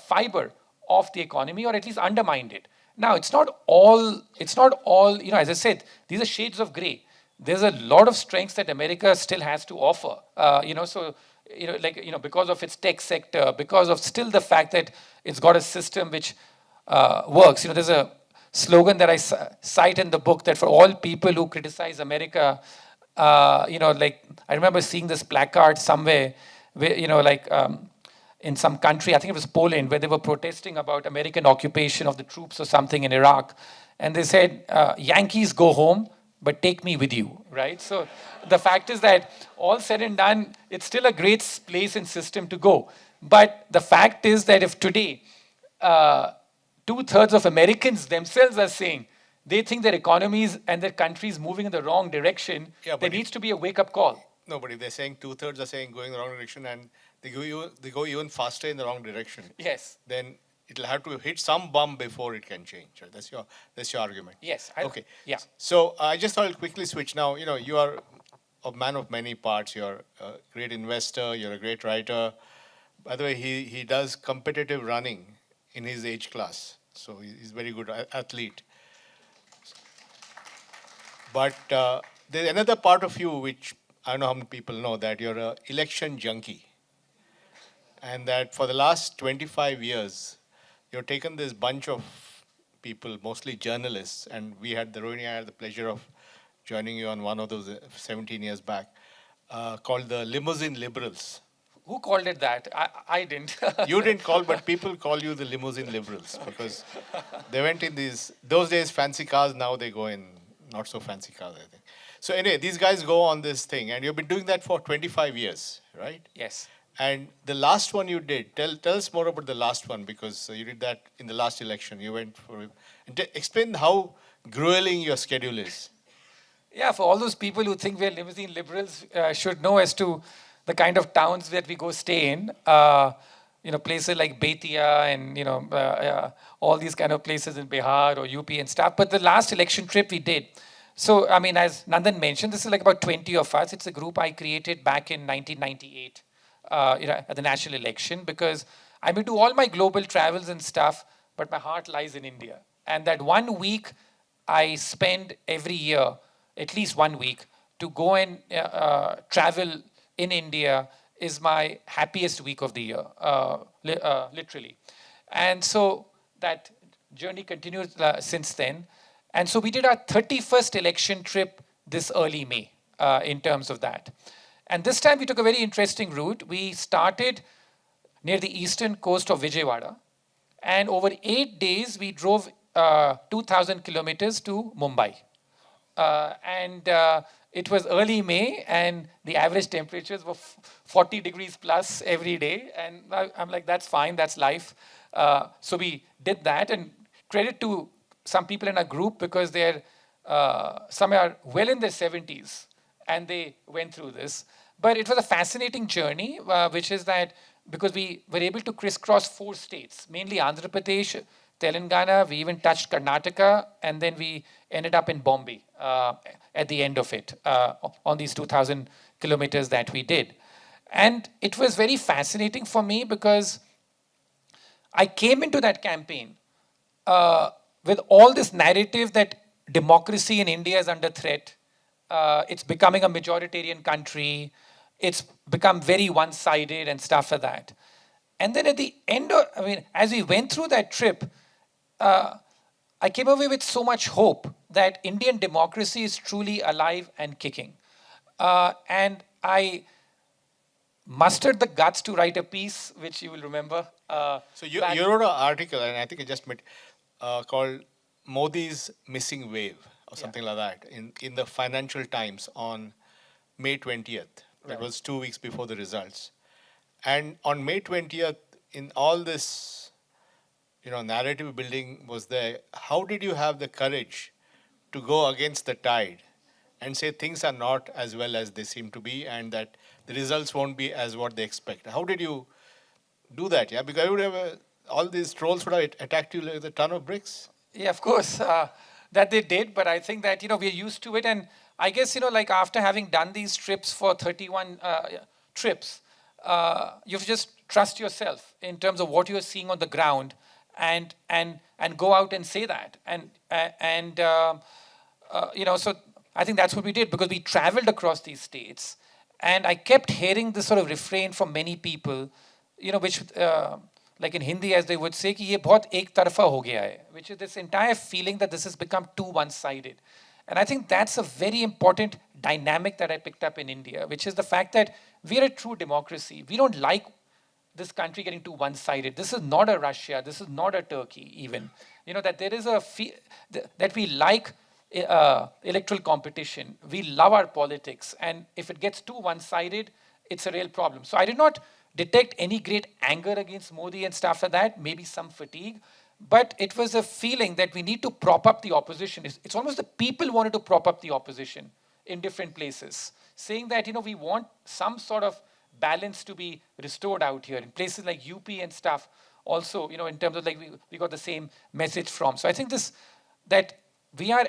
fiber of the economy, or at least undermined it. Now, it's not all, as I said, these are shades of gray. there's a lot of strengths that America still has to offer. So because of its tech sector, because of still the fact that it's got a system which works. There's a slogan that I cite in the book that for all people who criticize America, I remember seeing this placard somewhere, where, in some country, I think it was Poland, where they were protesting about American occupation of the troops or something in Iraq. And they said, Yankees go home, but take me with you, right? So the fact is that all said and done, it's still a great place and system to go. But the fact is that if today, 2/3 of Americans themselves are saying they think their economies and their countries moving in the wrong direction, there needs to be a wake-up call. No, but if they're saying 2/3 are saying going in the wrong direction and they go even faster in the wrong direction, yes, then it'll have to hit some bump before it can change. Right? That's your argument. Yes. Okay. Yeah. So I just thought I'll quickly switch now. You are a man of many parts. You're a great investor. You're a great writer. By the way, he does competitive running in his age class. So he's a very good athlete. But there's another part of you which I don't know how many people know, that you're an election junkie. And that for the last 25 years, you've taken this bunch of people, mostly journalists, and Rohini, I had the pleasure of joining you on one of those 17 years back, called the limousine liberals. Who called it that? I didn't. You didn't call, but people call you the limousine liberals because they went in those days, fancy cars, now they go in not so fancy cars, I think. So anyway, these guys go on this thing, and you've been doing that for 25 years, right? Yes. And the last one you did, tell us more about the last one, because you did that in the last election. You went for it. Explain how grueling your schedule is. Yeah, for all those people who think we're limousine liberals, should know as to the kind of towns that we go stay in. Places like Betia and, all these kind of places in Bihar or UP and stuff. But the last election trip we did, so, as Nandan mentioned, this is like about 20 of us. It's a group I created back in 1998 at the national election, because I may do all my global travels and stuff, but my heart lies in India. And that 1 week I spend every year, at least 1 week, to go and travel in India is my happiest week of the year, literally. And so that journey continues since then. And so we did our 31st election trip this early May in terms of that. And this time we took a very interesting route. We started near the eastern coast of Vijayawada. And over 8 days, we drove 2,000 kilometers to Mumbai. It was early May, and the average temperatures were 40 degrees plus every day. And I'm like, that's fine, that's life. So we did that, and credit to some people in our group, because some are well in their 70s, and they went through this. But it was a fascinating journey, which is that because we were able to crisscross 4 states, mainly Andhra Pradesh, Telangana, we even touched Karnataka, and then we ended up in Bombay at the end of it, on these 2,000 kilometers that we did. And it was very fascinating for me, because I came into that campaign with all this narrative that democracy in India is under threat. It's becoming a majoritarian country. It's become very one-sided and stuff like that. And then at the end as we went through that trip, I came away with so much hope that Indian democracy is truly alive and kicking. And I mustered the guts to write a piece, which you will remember. So you wrote an article, and I think I just met, called Modi's Missing Wave, or something like that, in the Financial Times on May 20th. That was 2 weeks before the results. And on May 20th, in all this, narrative building was there, how did you have the courage to go against the tide and say things are not as well as they seem to be, and that the results won't be as what they expect? How did you do that? Yeah, because I would have all these trolls would have attacked you like a ton of bricks. Yeah, of course, that they did. But I think that, we're used to it. And I guess, after having done these trips for 31 trips, you have to just trust yourself in terms of what you're seeing on the ground, and go out and say that. So I think that's what we did, because we traveled across these states, and I kept hearing this sort of refrain from many people, which, like in Hindi, as they would say, कि ये बहुत एक तरफा हो गया है, which is this entire feeling that this has become too one-sided. And I think that's a very important dynamic that I picked up in India, which is the fact that we're a true democracy. We don't like this country getting too one-sided. This is not a Russia. This is not a Turkey, even. That there is that we like electoral competition. We love our politics. And if it gets too one-sided, it's a real problem. So I did not detect any great anger against Modi and stuff like that, maybe some fatigue. But it was a feeling that we need to prop up the opposition. It's almost the people wanted to prop up the opposition in different places, saying that, we want some sort of balance to be restored out here. In places like UP and stuff, also, in terms of like we got the same message from. So I think that we are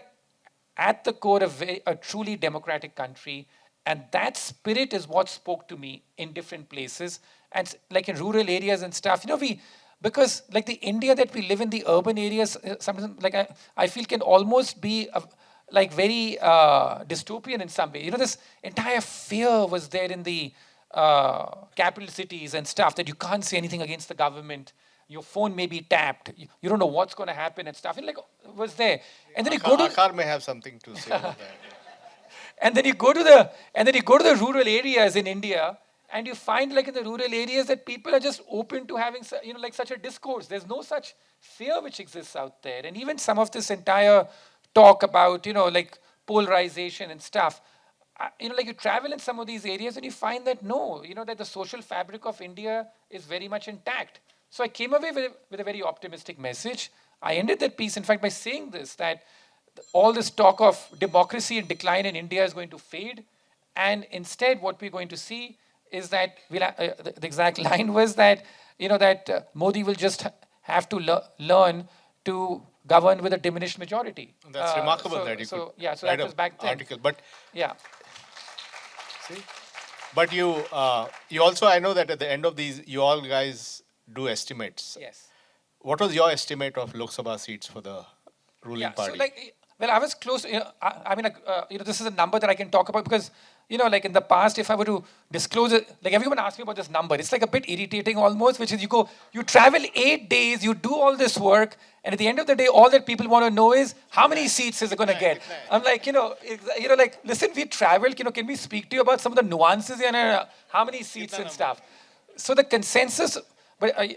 at the core of a truly democratic country, and that spirit is what spoke to me in different places. And like in rural areas and stuff, because like the India that we live in, the urban areas, sometimes like I feel can almost be like very dystopian in some way. This entire fear was there in the capital cities and stuff, that you can't say anything against the government. Your phone may be tapped. You don't know what's going to happen and stuff. And like it was there. And then you go to Aadhaar may have something to say about that. and then you go to the rural areas in India, and you find like in the rural areas that people are just open to having like such a discourse. There's no such fear which exists out there. And even some of this entire talk about like polarization and stuff, like you travel in some of these areas and you find that no, that the social fabric of India is very much intact. So I came away with a very optimistic message. I ended that piece, in fact, by saying this, that all this talk of democracy and decline in India is going to fade. And instead, what we're going to see is that, the exact line was that, that Modi will just have to learn to govern with a diminished majority. That's remarkable that you so could yeah, so write that was back then. article. But Yeah. see, but you also, I know that at the end of these, you all guys do estimates. Yes. What was your estimate of Lok Sabha seats for the ruling party? So like, well, I was close. I mean, this is a number that I can talk about because, like in the past, if I were to disclose it, like everyone asks me about this number, it's like a bit irritating almost, which is you travel 8 days, you do all this work, and at the end of the day, all that people want to know is how many seats is it going to get? I'm like, like, listen, we traveled, can we speak to you about some of the nuances and how many seats and stuff? So the consensus. But I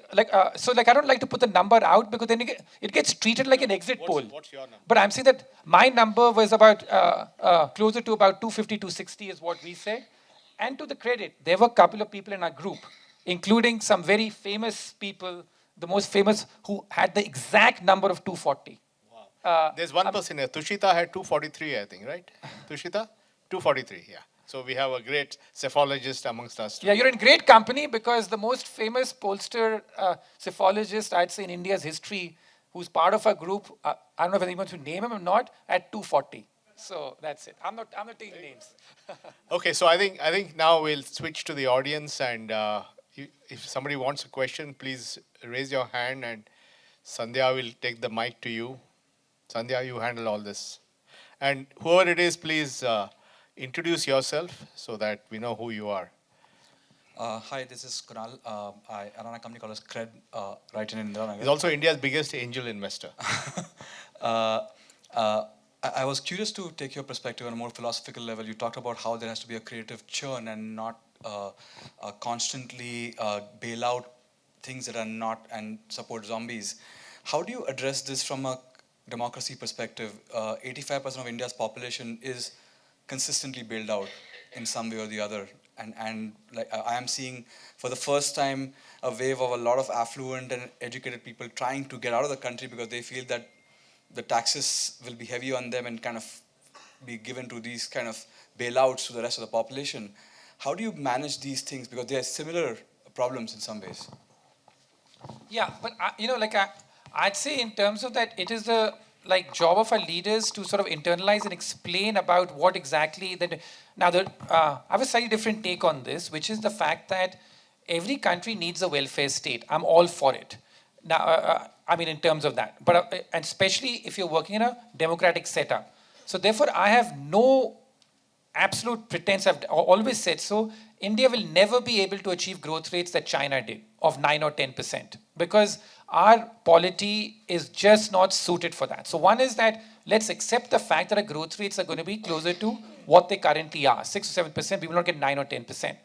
don't like to put the number out because then it gets treated like an exit poll. What's your number? But I'm saying that my number was about closer to about 250, 260 is what we said. And to the credit, there were a couple of people in our group, including some very famous people, the most famous, who had the exact number of 240. Wow. There's one person here. Tushita had 243, I think, right? Tushita? 243, yeah. So we have a great cephalogist amongst us too. Yeah, you're in great company because the most famous pollster, cephalogist, I'd say in India's history, who's part of our group, I don't know whether you want to name him or not, at 240. So that's it. I'm not taking names. Okay, so I think now we'll switch to the audience, and if somebody wants a question, please raise your hand, and Sandhya will take the mic to you. Sandhya, you handle all this. And whoever it is, please introduce yourself so that we know who you are. Hi, this is Kunal. I run a company called Cred, right in Indira He's also India's biggest angel investor. I was curious to take your perspective on a more philosophical level. You talked about how there has to be a creative churn and not constantly bail out things that are not and support zombies. How do you address this from a democracy perspective? 85% of India's population is consistently bailed out in some way or the other. And like I am seeing for the first time a wave of a lot of affluent and educated people trying to get out of the country because they feel that the taxes will be heavy on them and kind of be given to these kind of bailouts to the rest of the population. How do you manage these things? Because they are similar problems in some ways. Yeah, but I'd say in terms of that, it is the job of our leaders to sort of internalize and explain about what exactly that. Now, I have a slightly different take on this, which is the fact that every country needs a welfare state. I'm all for it. Now, I mean, in terms of that, but and especially if you're working in a democratic setup. So therefore, I have no absolute pretense. I've always said so. India will never be able to achieve growth rates that China did of 9 or 10% because our polity is just not suited for that. So one is that let's accept the fact that our growth rates are going to be closer to what they currently are, 6 or 7%. We will not get 9 or 10%.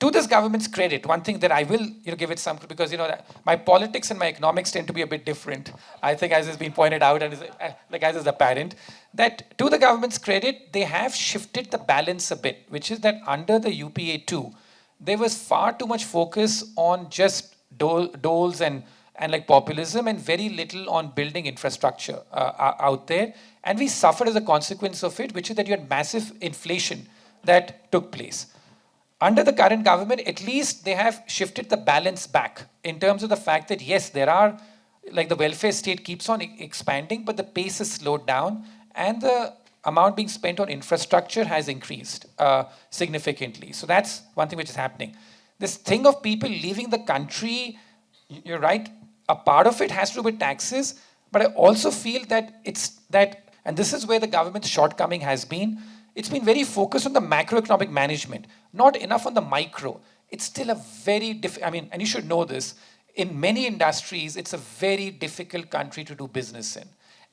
To this government's credit, one thing that I will give it some, because my politics and my economics tend to be a bit different. I think, as has been pointed out, and as is apparent, that to the government's credit, they have shifted the balance a bit, which is that under the UPA 2, there was far too much focus on just doles and like populism and very little on building infrastructure out there. And we suffered as a consequence of it, which is that you had massive inflation that took place. Under the current government, at least they have shifted the balance back in terms of the fact that, yes, there are, like the welfare state keeps on expanding, but the pace has slowed down and the amount being spent on infrastructure has increased significantly. So that's one thing which is happening. This thing of people leaving the country, you're right, a part of it has to do with taxes, but I also feel that it's that, and this is where the government's shortcoming has been, it's been very focused on the macroeconomic management, not enough on the micro. It's still a very and you should know this, in many industries, it's a very difficult country to do business in.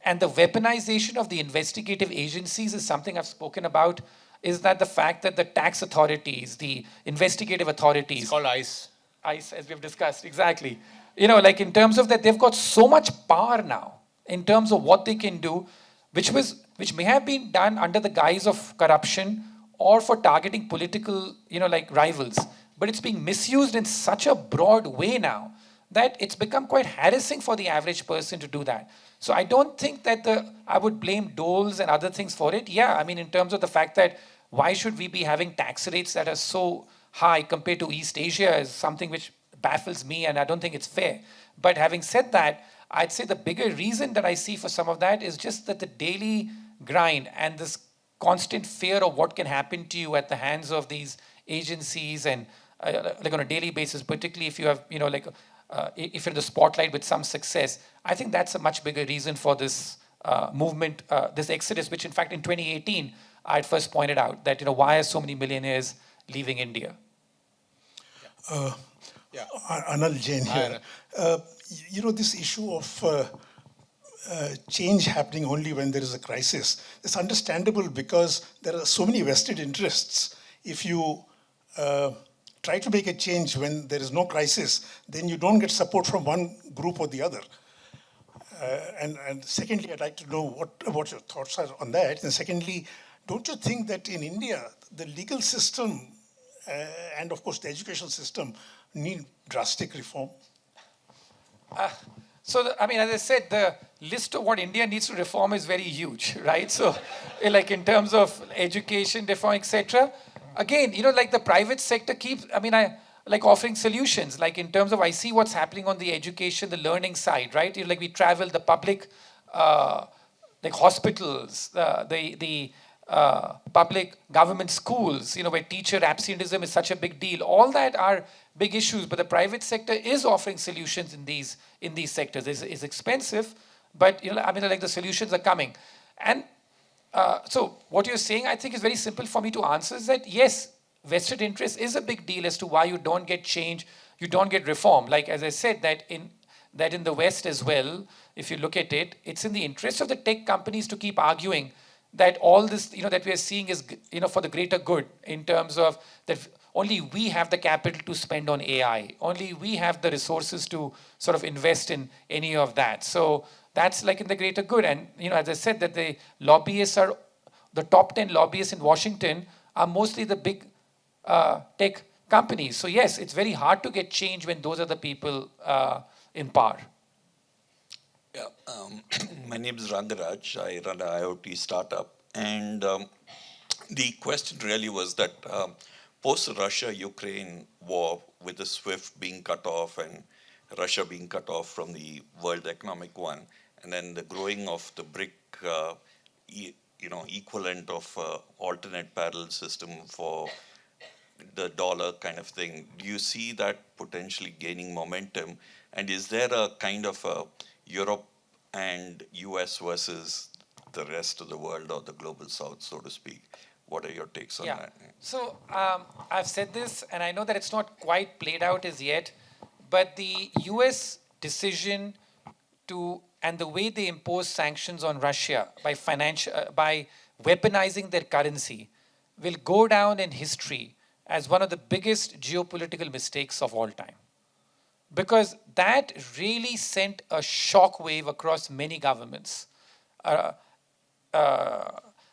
And the weaponization of the investigative agencies is something I've spoken about, is that the fact that the tax authorities, the investigative authorities. It's called ICE. ICE, as we've discussed, exactly. Like in terms of that, they've got so much power now in terms of what they can do, which may have been done under the guise of corruption or for targeting political, like rivals. But it's being misused in such a broad way now that it's become quite harassing for the average person to do that. So I don't think that I would blame doles and other things for it. Yeah, in terms of the fact that why should we be having tax rates that are so high compared to East Asia is something which baffles me, and I don't think it's fair. But having said that, I'd say the bigger reason that I see for some of that is just that the daily grind and this constant fear of what can happen to you at the hands of these agencies and like on a daily basis, particularly if you have, if you're in the spotlight with some success. I think that's a much bigger reason for this movement, this exodus, which in fact in 2018, I had first pointed out that, why are so many millionaires leaving India? Anil Jain here. This issue of change happening only when there is a crisis, it's understandable because there are so many vested interests. If you try to make a change when there is no crisis, then you don't get support from one group or the other. And secondly, I'd like to know what your thoughts are on that. And secondly, don't you think that in India, the legal system and of course the education system need drastic reform? As I said, the list of what India needs to reform is very huge, right? So, like in terms of education reform, etc. Again, like the private sector keeps, I like offering solutions. Like in terms of, I see what's happening on the education, the learning side, right? Like we travel, the public, like hospitals, the public government schools, where teacher absenteeism is such a big deal. All that are big issues, but the private sector is offering solutions in these sectors. It's expensive, but like the solutions are coming. And so what you're saying, I think, is very simple for me to answer, is that yes, vested interest is a big deal as to why you don't get change, you don't get reform. Like as I said, that in the West as well, if you look at it, it's in the interest of the tech companies to keep arguing that all this, that we are seeing is, for the greater good, in terms of that only we have the capital to spend on AI, only we have the resources to sort of invest in any of that. So that's like in the greater good. And, as I said, that the lobbyists are, the top 10 lobbyists in Washington are mostly the big tech companies. So yes, it's very hard to get change when those are the people in power. Yeah, my name is Rangaraj. I run an IoT startup. And the question really was that post-Russia-Ukraine war, with the SWIFT being cut off and Russia being cut off from the World Economic One, and then the growing of the BRIC, equivalent of alternate parallel system for the dollar kind of thing, do you see that potentially gaining momentum? And is there a kind of a Europe and US versus the rest of the world or the global south, so to speak. What are your takes on Yeah. that? So I've said this, and I know that it's not quite played out as yet, but the US decision and the way they impose sanctions on Russia by weaponizing their currency will go down in history as one of the biggest geopolitical mistakes of all time. Because that really sent a shock wave across many governments, uh,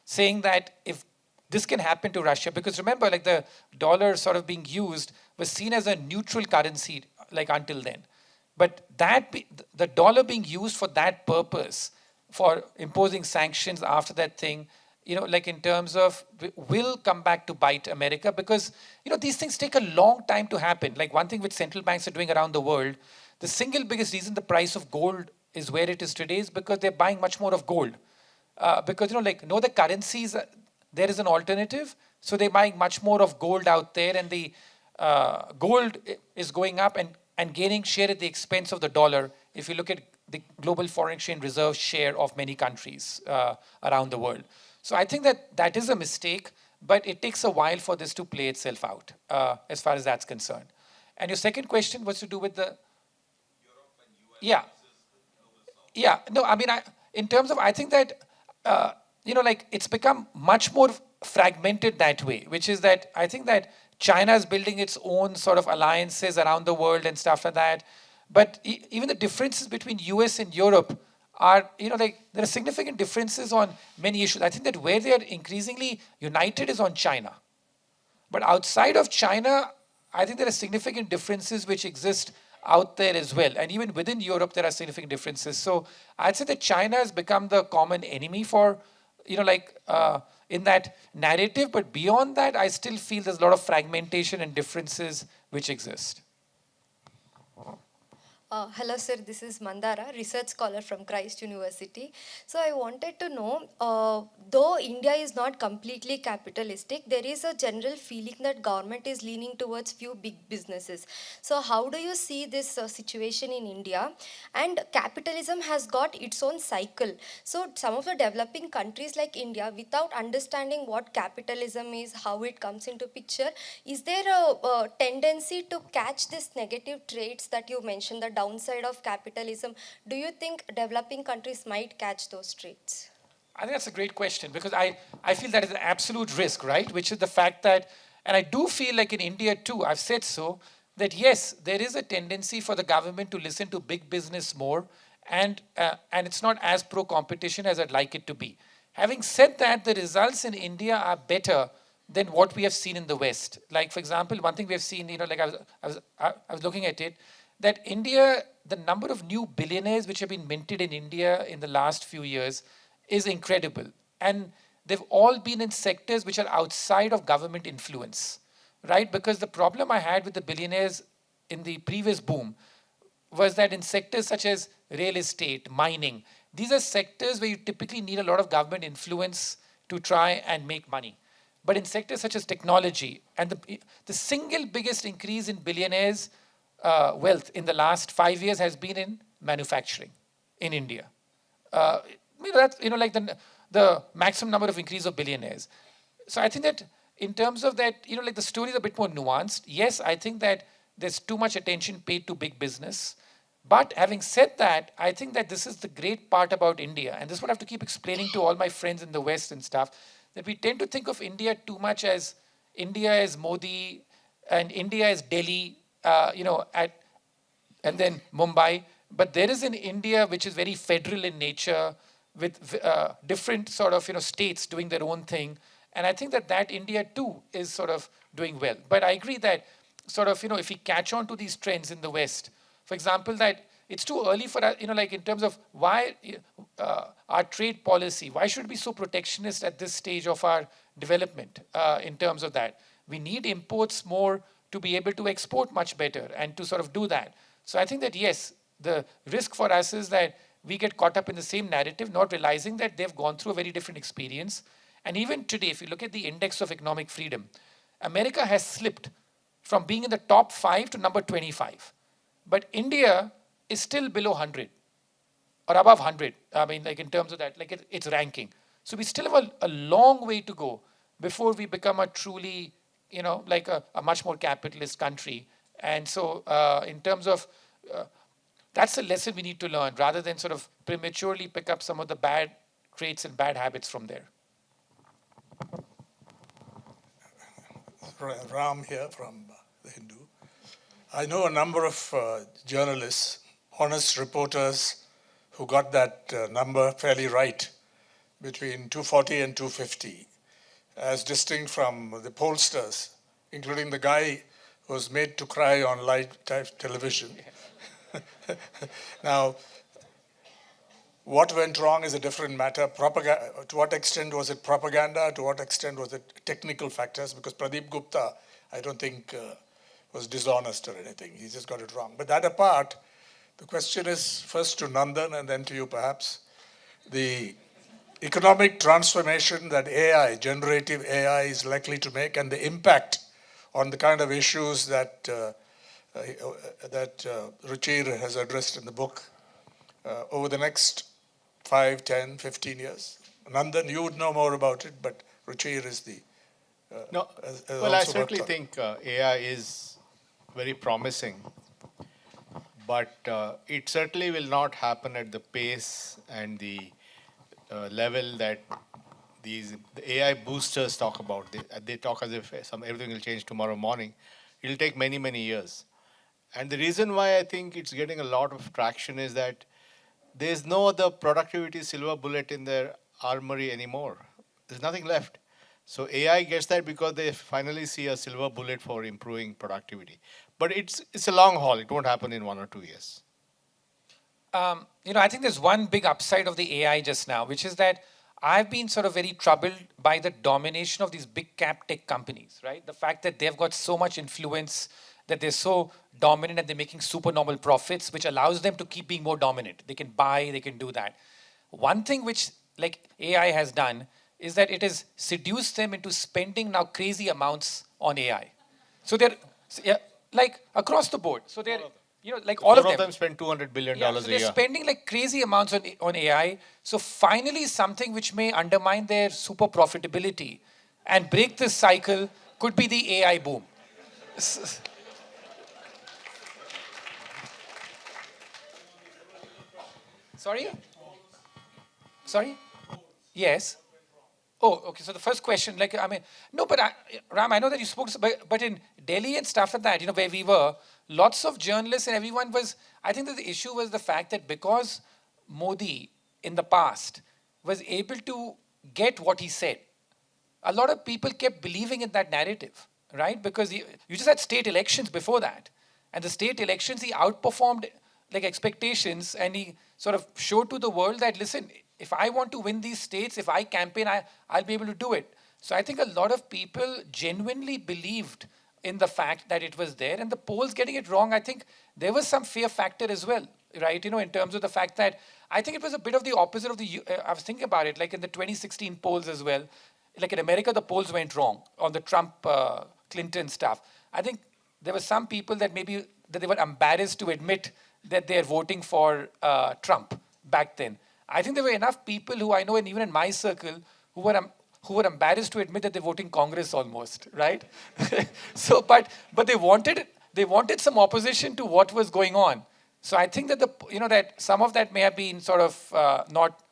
saying that if this can happen to Russia, because remember, like the dollar sort of being used was seen as a neutral currency, like until then. But the dollar being used for that purpose, for imposing sanctions after that thing, like in terms of will come back to bite America, because these things take a long time to happen. Like one thing which central banks are doing around the world, the single biggest reason the price of gold is where it is today is because they're buying much more of gold. Because like no other currencies, there is an alternative, so they're buying much more of gold out there, and the gold is going up and gaining share at the expense of the dollar. If you look at the global foreign exchange reserve share of many countries around the world. So I think that is a mistake, but it takes a while for this to play itself out as far as that's concerned. And your second question was to do with the... Yeah. Yeah, no, I mean, in terms of, I think that, like it's become much more fragmented that way, which is that I think that China is building its own sort of alliances around the world and stuff like that. But even the differences between US and Europe are, like there are significant differences on many issues. I think that where they are increasingly united is on China. But outside of China, I think there are significant differences which exist out there as well. And even within Europe, there are significant differences. So I'd say that China has become the common enemy for, in that narrative. But beyond that, I still feel there's a lot of fragmentation and differences which exist. Hello, sir. This is Mandara, research scholar from Christ University. So I wanted to know, though India is not completely capitalistic, there is a general feeling that government is leaning towards few big businesses. So how do you see this situation in India? And capitalism has got its own cycle. So some of the developing countries like India, without understanding what capitalism is, how it comes into picture, is there a tendency to catch these negative traits that you mentioned, the downside of capitalism? Do you think developing countries might catch those traits? I think that's a great question, because I feel that is an absolute risk, right? Which is the fact that, and I do feel like in India too, I've said so, that yes, there is a tendency for the government to listen to big business more, and it's not as pro-competition as I'd like it to be. Having said that, the results in India are better than what we have seen in the West. Like, for example, one thing we have seen, like I was looking at it, that India, the number of new billionaires which have been minted in India in the last few years is incredible. And they've all been in sectors which are outside of government influence, right? Because the problem I had with the billionaires in the previous boom was that in sectors such as real estate, mining, these are sectors where you typically need a lot of government influence to try and make money. But in sectors such as technology, and the single biggest increase in billionaires' wealth in the last 5 years has been in manufacturing in India. That's like the maximum number of increase of billionaires. So I think that in terms of that, like the story is a bit more nuanced. Yes, I think that there's too much attention paid to big business. But having said that, I think that this is the great part about India, and this is what I have to keep explaining to all my friends in the West and stuff, that we tend to think of India too much as India as Modi and India as Delhi, and then Mumbai. But there is an India which is very federal in nature, with different sort of states doing their own thing. And I think that India too is sort of doing well. But I agree that sort of, if we catch on to these trends in the West, for example, that it's too early for us, like in terms of why our trade policy, why should it be so protectionist at this stage of our development in terms of that? We need imports more to be able to export much better and to sort of do that. So I think that, yes, the risk for us is that we get caught up in the same narrative, not realizing that they've gone through a very different experience. And even today, if you look at the index of economic freedom, America has slipped from being in the top 5 to number 25. But India is still below 100 or above 100. I mean, like in terms of that, like its ranking. So we still have a long way to go before we become a truly, like a much more capitalist country. And so in terms of, that's a lesson we need to learn rather than sort of prematurely pick up some of the bad traits and bad habits from there. Ram here from The Hindu. I know a number of journalists, honest reporters, who got that number fairly right, between 240 and 250, as distinct from the pollsters, including the guy who was made to cry on live television. Now, what went wrong is a different matter. To what extent was it propaganda? To what extent was it technical factors? Because Pradeep Gupta, I don't think was dishonest or anything. He just got it wrong. But that apart, the question is first to Nandan and then to you perhaps. The economic transformation that AI, generative AI, is likely to make and the impact on the kind of issues that Ruchir has addressed in the book over the next 5, 10, 15 years. Nandan, you would know more about it, but Ruchir is the... Well, I certainly think AI is very promising, but it certainly will not happen at the pace and the level that the AI boosters talk about. They talk as if everything will change tomorrow morning. It will take many, many years. And the reason why I think it's getting a lot of traction is that there's no other productivity silver bullet in their armory anymore. There's nothing left. So AI gets that because they finally see a silver bullet for improving productivity. But it's a long haul. It won't happen in 1 or 2 years. I think there's one big upside of the AI just now, which is that I've been sort of very troubled by the domination of these big cap tech companies, right? The fact that they've got so much influence, that they're so dominant and they're making supernormal profits, which allows them to keep being more dominant. They can buy, they can do that. One thing which like AI has done is that it has seduced them into spending now crazy amounts on AI. So they're like across the board. So they're like all of of them spend $200 billion so a they're year. spending like crazy amounts on AI. So finally, something which may undermine their super profitability and break this cycle could be the AI boom. Sorry? Sorry? Yes. Oh, okay. So the first question, no, but Ram, I know that you spoke, but in Delhi and stuff like that, where we were, lots of journalists and everyone I think that the issue was the fact that because Modi in the past was able to get what he said, a lot of people kept believing in that narrative, right? Because you just had state elections before that. And the state elections, he outperformed like expectations and he sort of showed to the world that, listen, if I want to win these states, if I campaign, I'll be able to do it. So I think a lot of people genuinely believed in the fact that it was there. And the polls getting it wrong, I think there was some fear factor as well, right? In terms of the fact that I think it was a bit of the opposite of I was thinking about it, like in the 2016 polls as well. Like in America, the polls went wrong on the Trump-Clinton stuff. I think there were some people that maybe that they were embarrassed to admit that they're voting for Trump back then. I think there were enough people who I know, and even in my circle, who were embarrassed to admit that they're voting Congress almost, right? So, but they wanted some opposition to what was going on. So I think that that some of that may have been sort of not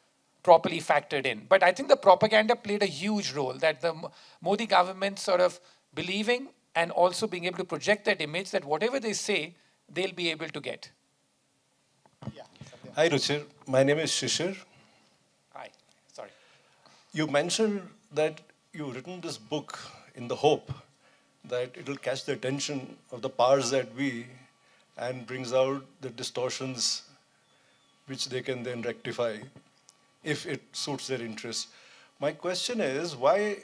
properly factored in. But I think the propaganda played a huge role, that the Modi government sort of believing and also being able to project that image that whatever they say, they'll be able to get. Yeah. Hi, Ruchir. My name is Shishir. Hi. Sorry. You mentioned that you've written this book in the hope that it will catch the attention of the powers that be and brings out the distortions which they can then rectify if it suits their interest. My question is, why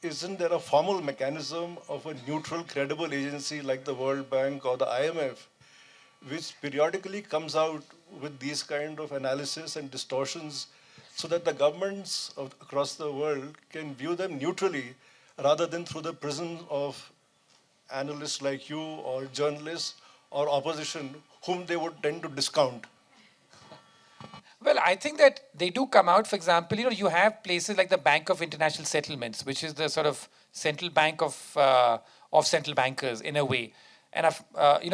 isn't there a formal mechanism of a neutral, credible agency like the World Bank or the IMF, which periodically comes out with these kind of analysis and distortions so that the governments across the world can view them neutrally rather than through the prism of analysts like you or journalists or opposition whom they would tend to discount? Well, I think that they do come out. For example, you have places like the Bank of International Settlements, which is the sort of central bank of central bankers in a way, and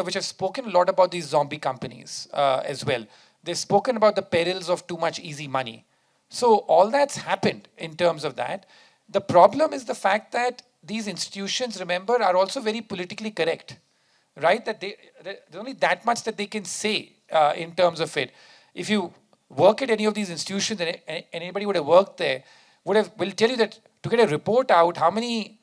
which have spoken a lot about these zombie companies as well. They've spoken about the perils of too much easy money. So all that's happened in terms of that. The problem is the fact that these institutions, remember, are also very politically correct, right? That there's only that much that they can say in terms of it. If you work at any of these institutions, and anybody would have worked there, will tell you that to get a report out, how many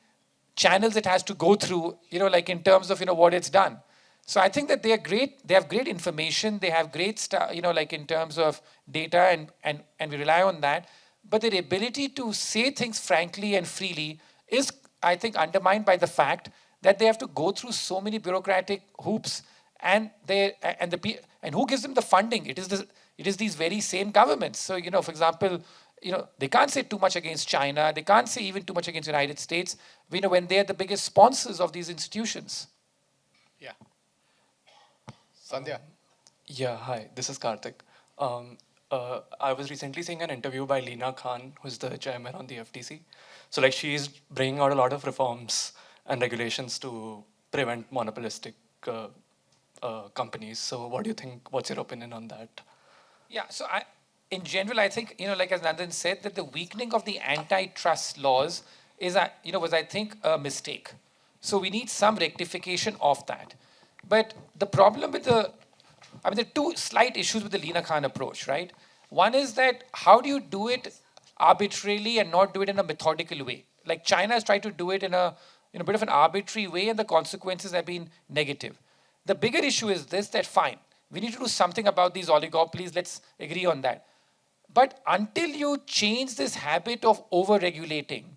channels it has to go through, like in terms of what it's done. So I think that they are great. They have great information. They have great stuff, like in terms of data, and we rely on that. But their ability to say things frankly and freely is, I think, undermined by the fact that they have to go through so many bureaucratic hoops, and who gives them the funding? It is these very same governments. So for example, they can't say too much against China. They can't say even too much against the United States. When they are the biggest sponsors of these institutions. Yeah. Sandhya. Yeah, hi, this is Karthik. I was recently seeing an interview by Leena Khan, who's the chairman on the FTC. So she's bringing out a lot of reforms and regulations to prevent monopolistic companies. So what do you think, what's your opinion on that? Yeah, so in general, I think, like as Nandan said, that the weakening of the antitrust laws was, I think, a mistake. So we need some rectification of that. But the problem with there are two slight issues with the Leena Khan approach, right? One is that how do you do it arbitrarily and not do it in a methodical way? Like China has tried to do it in a bit of an arbitrary way, and the consequences have been negative. The bigger issue is this, that fine, we need to do something about these oligopolies, let's agree on that. But until you change this habit of over-regulating,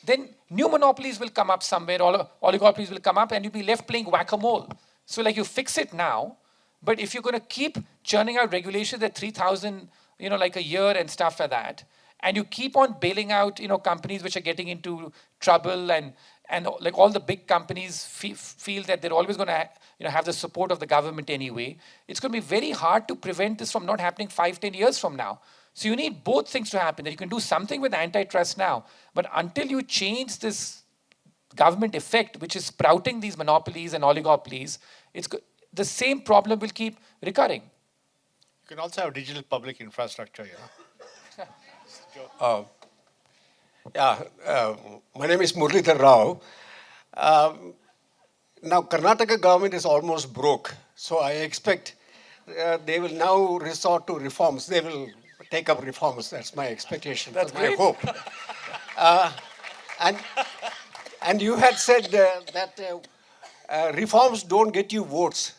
then new monopolies will come up somewhere, oligopolies will come up, and you'll be left playing whack-a-mole. So you fix it now, but if you're going to keep churning out regulations at 3,000, like a year and stuff like that, and you keep on bailing out, companies which are getting into trouble, and like all the big companies feel that they're always going to have the support of the government anyway, it's going to be very hard to prevent this from not happening 5-10 years from now. So you need both things to happen, that you can do something with antitrust now, but until you change this government effect, which is sprouting these monopolies and oligopolies, the same problem will keep recurring. You can also have digital public infrastructure, My name is Muralidhar Rao. Now, Karnataka government is almost broke, so I expect they will now resort to reforms. They will take up reforms. That's my expectation. That's my hope. And you had said that reforms don't get you votes.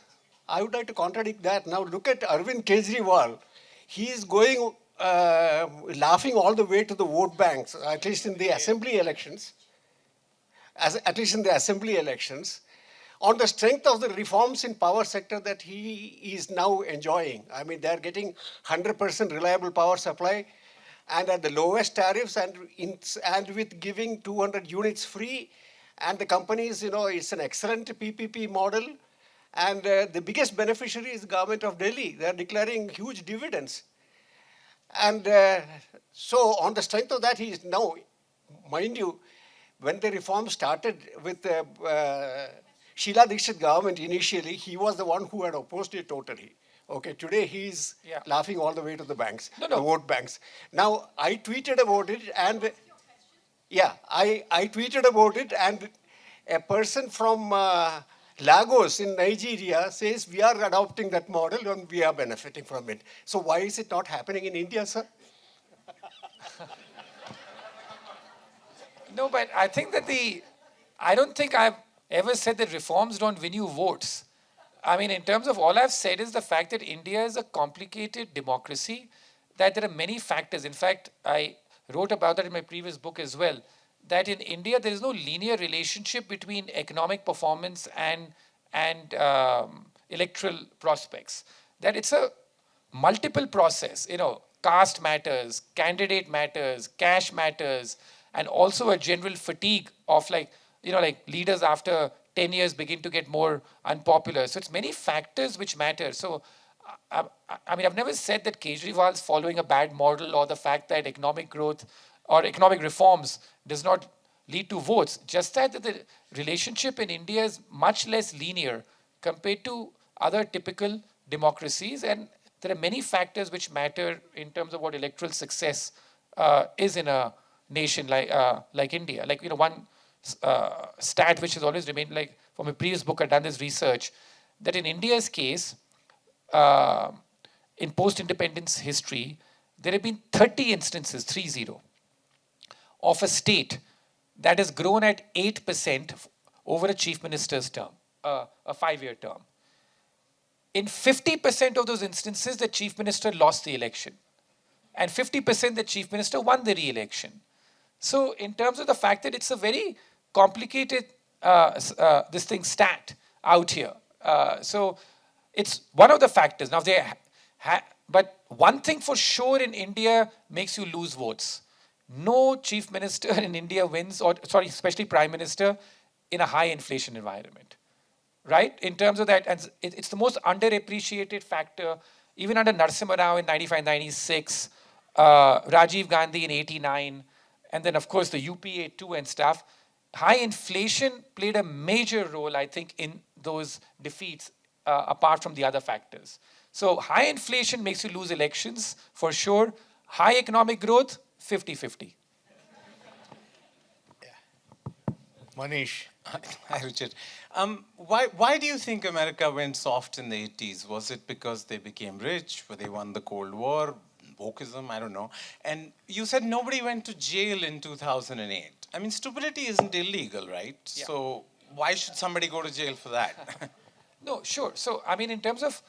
I would like to contradict that. Now look at Arvind Kejriwal. He is going laughing all the way to the vote banks, at least in the assembly elections. On the strength of the reforms in power sector that he is now enjoying. I mean, they're getting 100% reliable power supply, and at the lowest tariffs, and with giving 200 units free, and the companies, it's an excellent PPP model, and the biggest beneficiary is the government of Delhi. They're declaring huge dividends. And so on the strength of that, he is now, mind you, when the reform started with Sheila Dikshit government initially, he was the one who had opposed it totally. Okay, today he's laughing all the way to the banks, the vote banks. Now, I tweeted about it, and I tweeted about it, and a person from Lagos in Nigeria says we are adopting that model and we are benefiting from it. So why is it not happening in India, sir? No, but I think that I don't think I've ever said that reforms don't win you votes. I mean, in terms of all I've said is the fact that India is a complicated democracy, that there are many factors. In fact, I wrote about that in my previous book as well, that in India there is no linear relationship between economic performance and electoral prospects. That it's a multiple process. Caste matters, candidate matters, cash matters, and also a general fatigue of leaders after 10 years begin to get more unpopular. So it's many factors which matter. So I mean, I've never said that Kejriwal is following a bad model or the fact that economic growth or economic reforms does not lead to votes. Just that the relationship in India is much less linear compared to other typical democracies. And there are many factors which matter in terms of what electoral success is in a nation like India. Like, one stat which has always remained, like from a previous book, I've done this research, that in India's case, in post-independence history, there have been 30 instances, 30, of a state that has grown at 8% over a chief minister's term, a 5-year term. In 50% of those instances, the chief minister lost the election. And 50% the chief minister won the re-election. So in terms of the fact that it's a very complicated stat out here. So it's one of the factors. Now, but one thing for sure in India makes you lose votes. No chief minister in India wins, especially prime minister, in a high inflation environment, right? In terms of that, and it's the most underappreciated factor, even under Narasimha Rao in 95, 96, Rajiv Gandhi in 89, and then of course the UPA too and stuff. High inflation played a major role, I think, in those defeats, apart from the other factors. So high inflation makes you lose elections, for sure. High economic growth, 50-50. Manish. Hi, Ruchir. Why do you think America went soft in the 80s? Was it because they became rich? Were they won the Cold War? Wokeism? I don't know. And you said nobody went to jail in 2008. I mean, stupidity isn't illegal, right? Yeah. So why should somebody go to jail for that? No, sure. So, I mean, in terms of,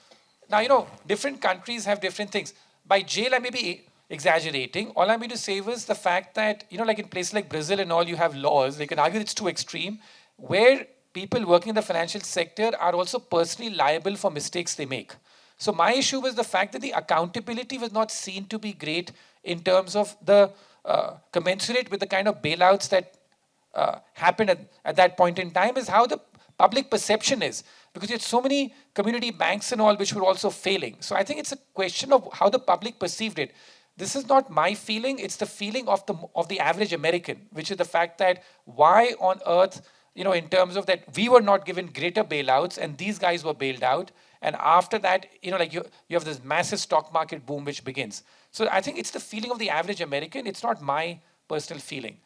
now, different countries have different things. By jail, I may be exaggerating. All I mean to say was the fact that, like in places like Brazil and all, you have laws. They can argue it's too extreme, where people working in the financial sector are also personally liable for mistakes they make. So my issue was the fact that the accountability was not seen to be great in terms of the commensurate with the kind of bailouts that happened at that point in time, is how the public perception is. Because you had so many community banks and all which were also failing. So I think it's a question of how the public perceived it. This is not my feeling, it's the feeling of the average American, which is the fact that why on earth, in terms of that we were not given greater bailouts and these guys were bailed out. And after that, you have this massive stock market boom which begins. So I think it's the feeling of the average American. It's not my personal feeling.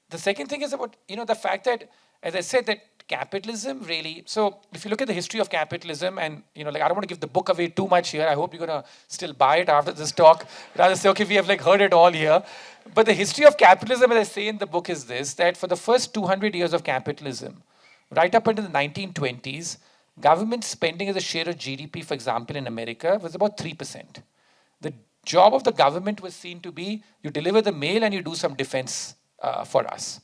The second thing is about, the fact that, as I said, that capitalism really, so if you look at the history of capitalism and, I don't want to give the book away too much here. I hope you're going to still buy it after this talk. Rather say, okay, we have heard it all here. But the history of capitalism, as I say in the book, is this, that for the first 200 years of capitalism, right up until the 1920s, government spending as a share of GDP, for example, in America, was about 3%. The job of the government was seen to be, you deliver the mail and you do some defense for us.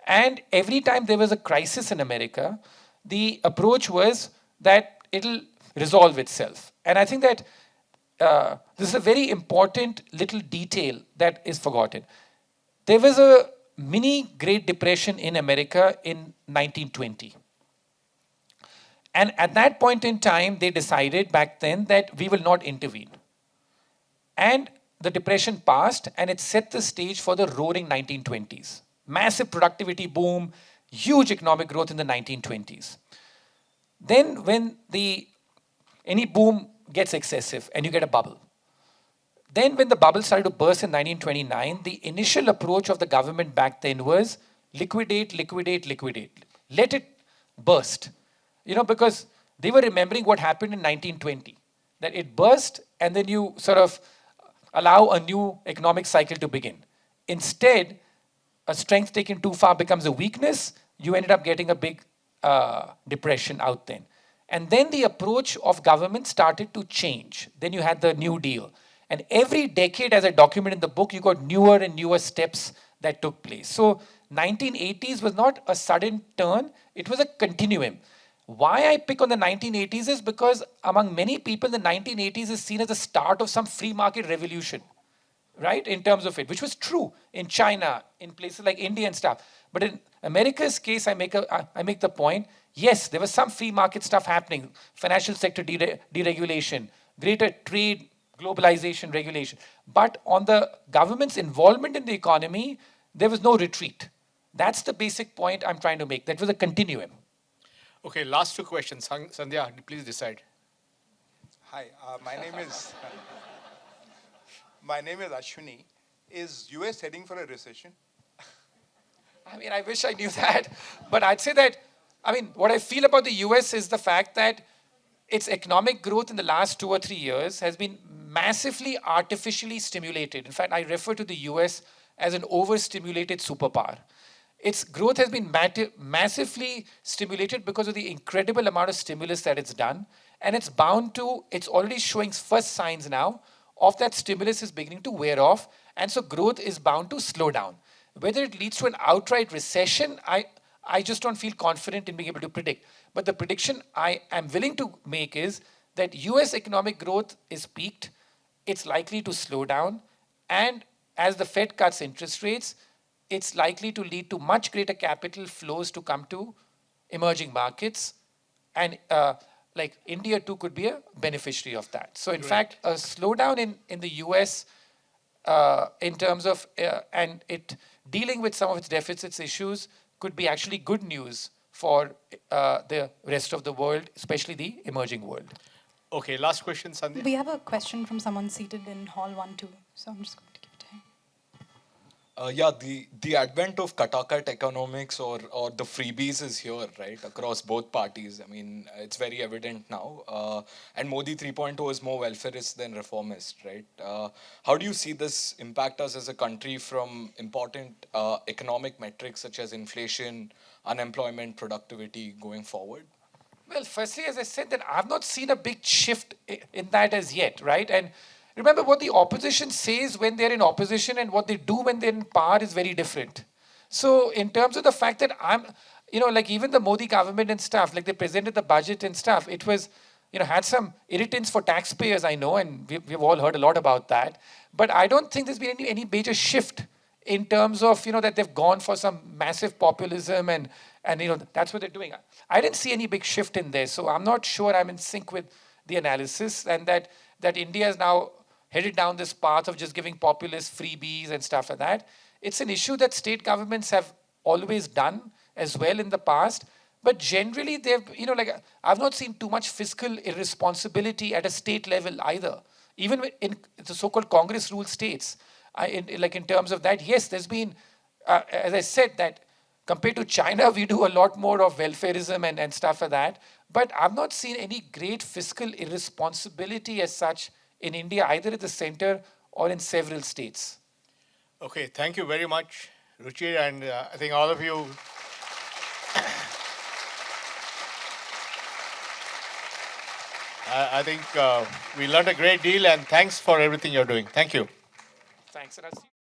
And every time there was a crisis in America, the approach was that it'll resolve itself. And I think that this is a very important little detail that is forgotten. There was a mini Great Depression in America in 1920. And at that point in time, they decided back then that we will not intervene. And the depression passed, and it set the stage for the roaring 1920s. Massive productivity boom, huge economic growth in the 1920s. Then when any boom gets excessive and you get a bubble. Then when the bubble started to burst in 1929, the initial approach of the government back then was liquidate, liquidate, liquidate. Let it burst. Because they were remembering what happened in 1920. That it burst and then you sort of allow a new economic cycle to begin. Instead, a strength taken too far becomes a weakness. You ended up getting a big depression out then. And then the approach of government started to change. Then you had the New Deal. And every decade, as I document in the book, you got newer and newer steps that took place. So 1980s was not a sudden turn. It was a continuum. Why I pick on the 1980s is because among many people, the 1980s is seen as the start of some free market revolution, right? In terms of it, which was true in China, in places like India and stuff. But in America's case, I make the point, yes, there was some free market stuff happening, financial sector deregulation, greater trade, globalization, regulation. But on the government's involvement in the economy, there was no retreat. That's the basic point I'm trying to make. That was a continuum. Okay, last two questions. Sandhya, please decide. Hi, my name is Ashwini. Is US heading for a recession? I mean, I wish I knew that. But I'd say that, I mean, what I feel about the US is the fact that its economic growth in the last 2 or 3 years has been massively artificially stimulated. In fact, I refer to the US as an overstimulated superpower. Its growth has been massively stimulated because of the incredible amount of stimulus that it's done. And it's already showing first signs now of that stimulus is beginning to wear off. And so growth is bound to slow down. Whether it leads to an outright recession, I just don't feel confident in being able to predict. But the prediction I am willing to make is that US economic growth is peaked, it's likely to slow down, and as the Fed cuts interest rates, it's likely to lead to much greater capital flows to come to emerging markets. And like India too could be a beneficiary of that. So in fact, a slowdown in the US in terms of, and it dealing with some of its deficits issues could be actually good news for the rest of the world, especially the emerging world. Okay, last question, Sandhya. We have a question from someone seated in hall 1-2, so I'm just going to give it to him. Yeah, the advent of katakat economics or the freebies is here, right, across both parties. I mean, it's very evident now. And Modi 3.0 is more welfarist than reformist, right? How do you see this impact us as a country from important economic metrics such as inflation, unemployment, productivity going forward? Well, firstly, as I said, that I've not seen a big shift in that as yet, right? And remember, what the opposition says when they're in opposition and what they do when they're in power is very different. So in terms of the fact that like even the Modi government and stuff, like they presented the budget and stuff, it was, had some irritants for taxpayers, I know, and we've all heard a lot about that. But I don't think there's been any major shift in terms of, that they've gone for some massive populism and that's what they're doing. I didn't see any big shift in there. So I'm not sure I'm in sync with the analysis, and that India is now headed down this path of just giving populist freebies and stuff like that. It's an issue that state governments have always done as well in the past. But generally, they've, I've not seen too much fiscal irresponsibility at a state level either. Even in the so-called Congress ruled states, in terms of that, yes, there's been, as I said, that compared to China, we do a lot more of welfarism and stuff like that. But I've not seen any great fiscal irresponsibility as such in India, either at the center or in several states. Okay, thank you very much, Ruchir, and I think all of you. I think we learned a great deal, and thanks for everything you're doing. Thank you. Thanks. And I'll see you.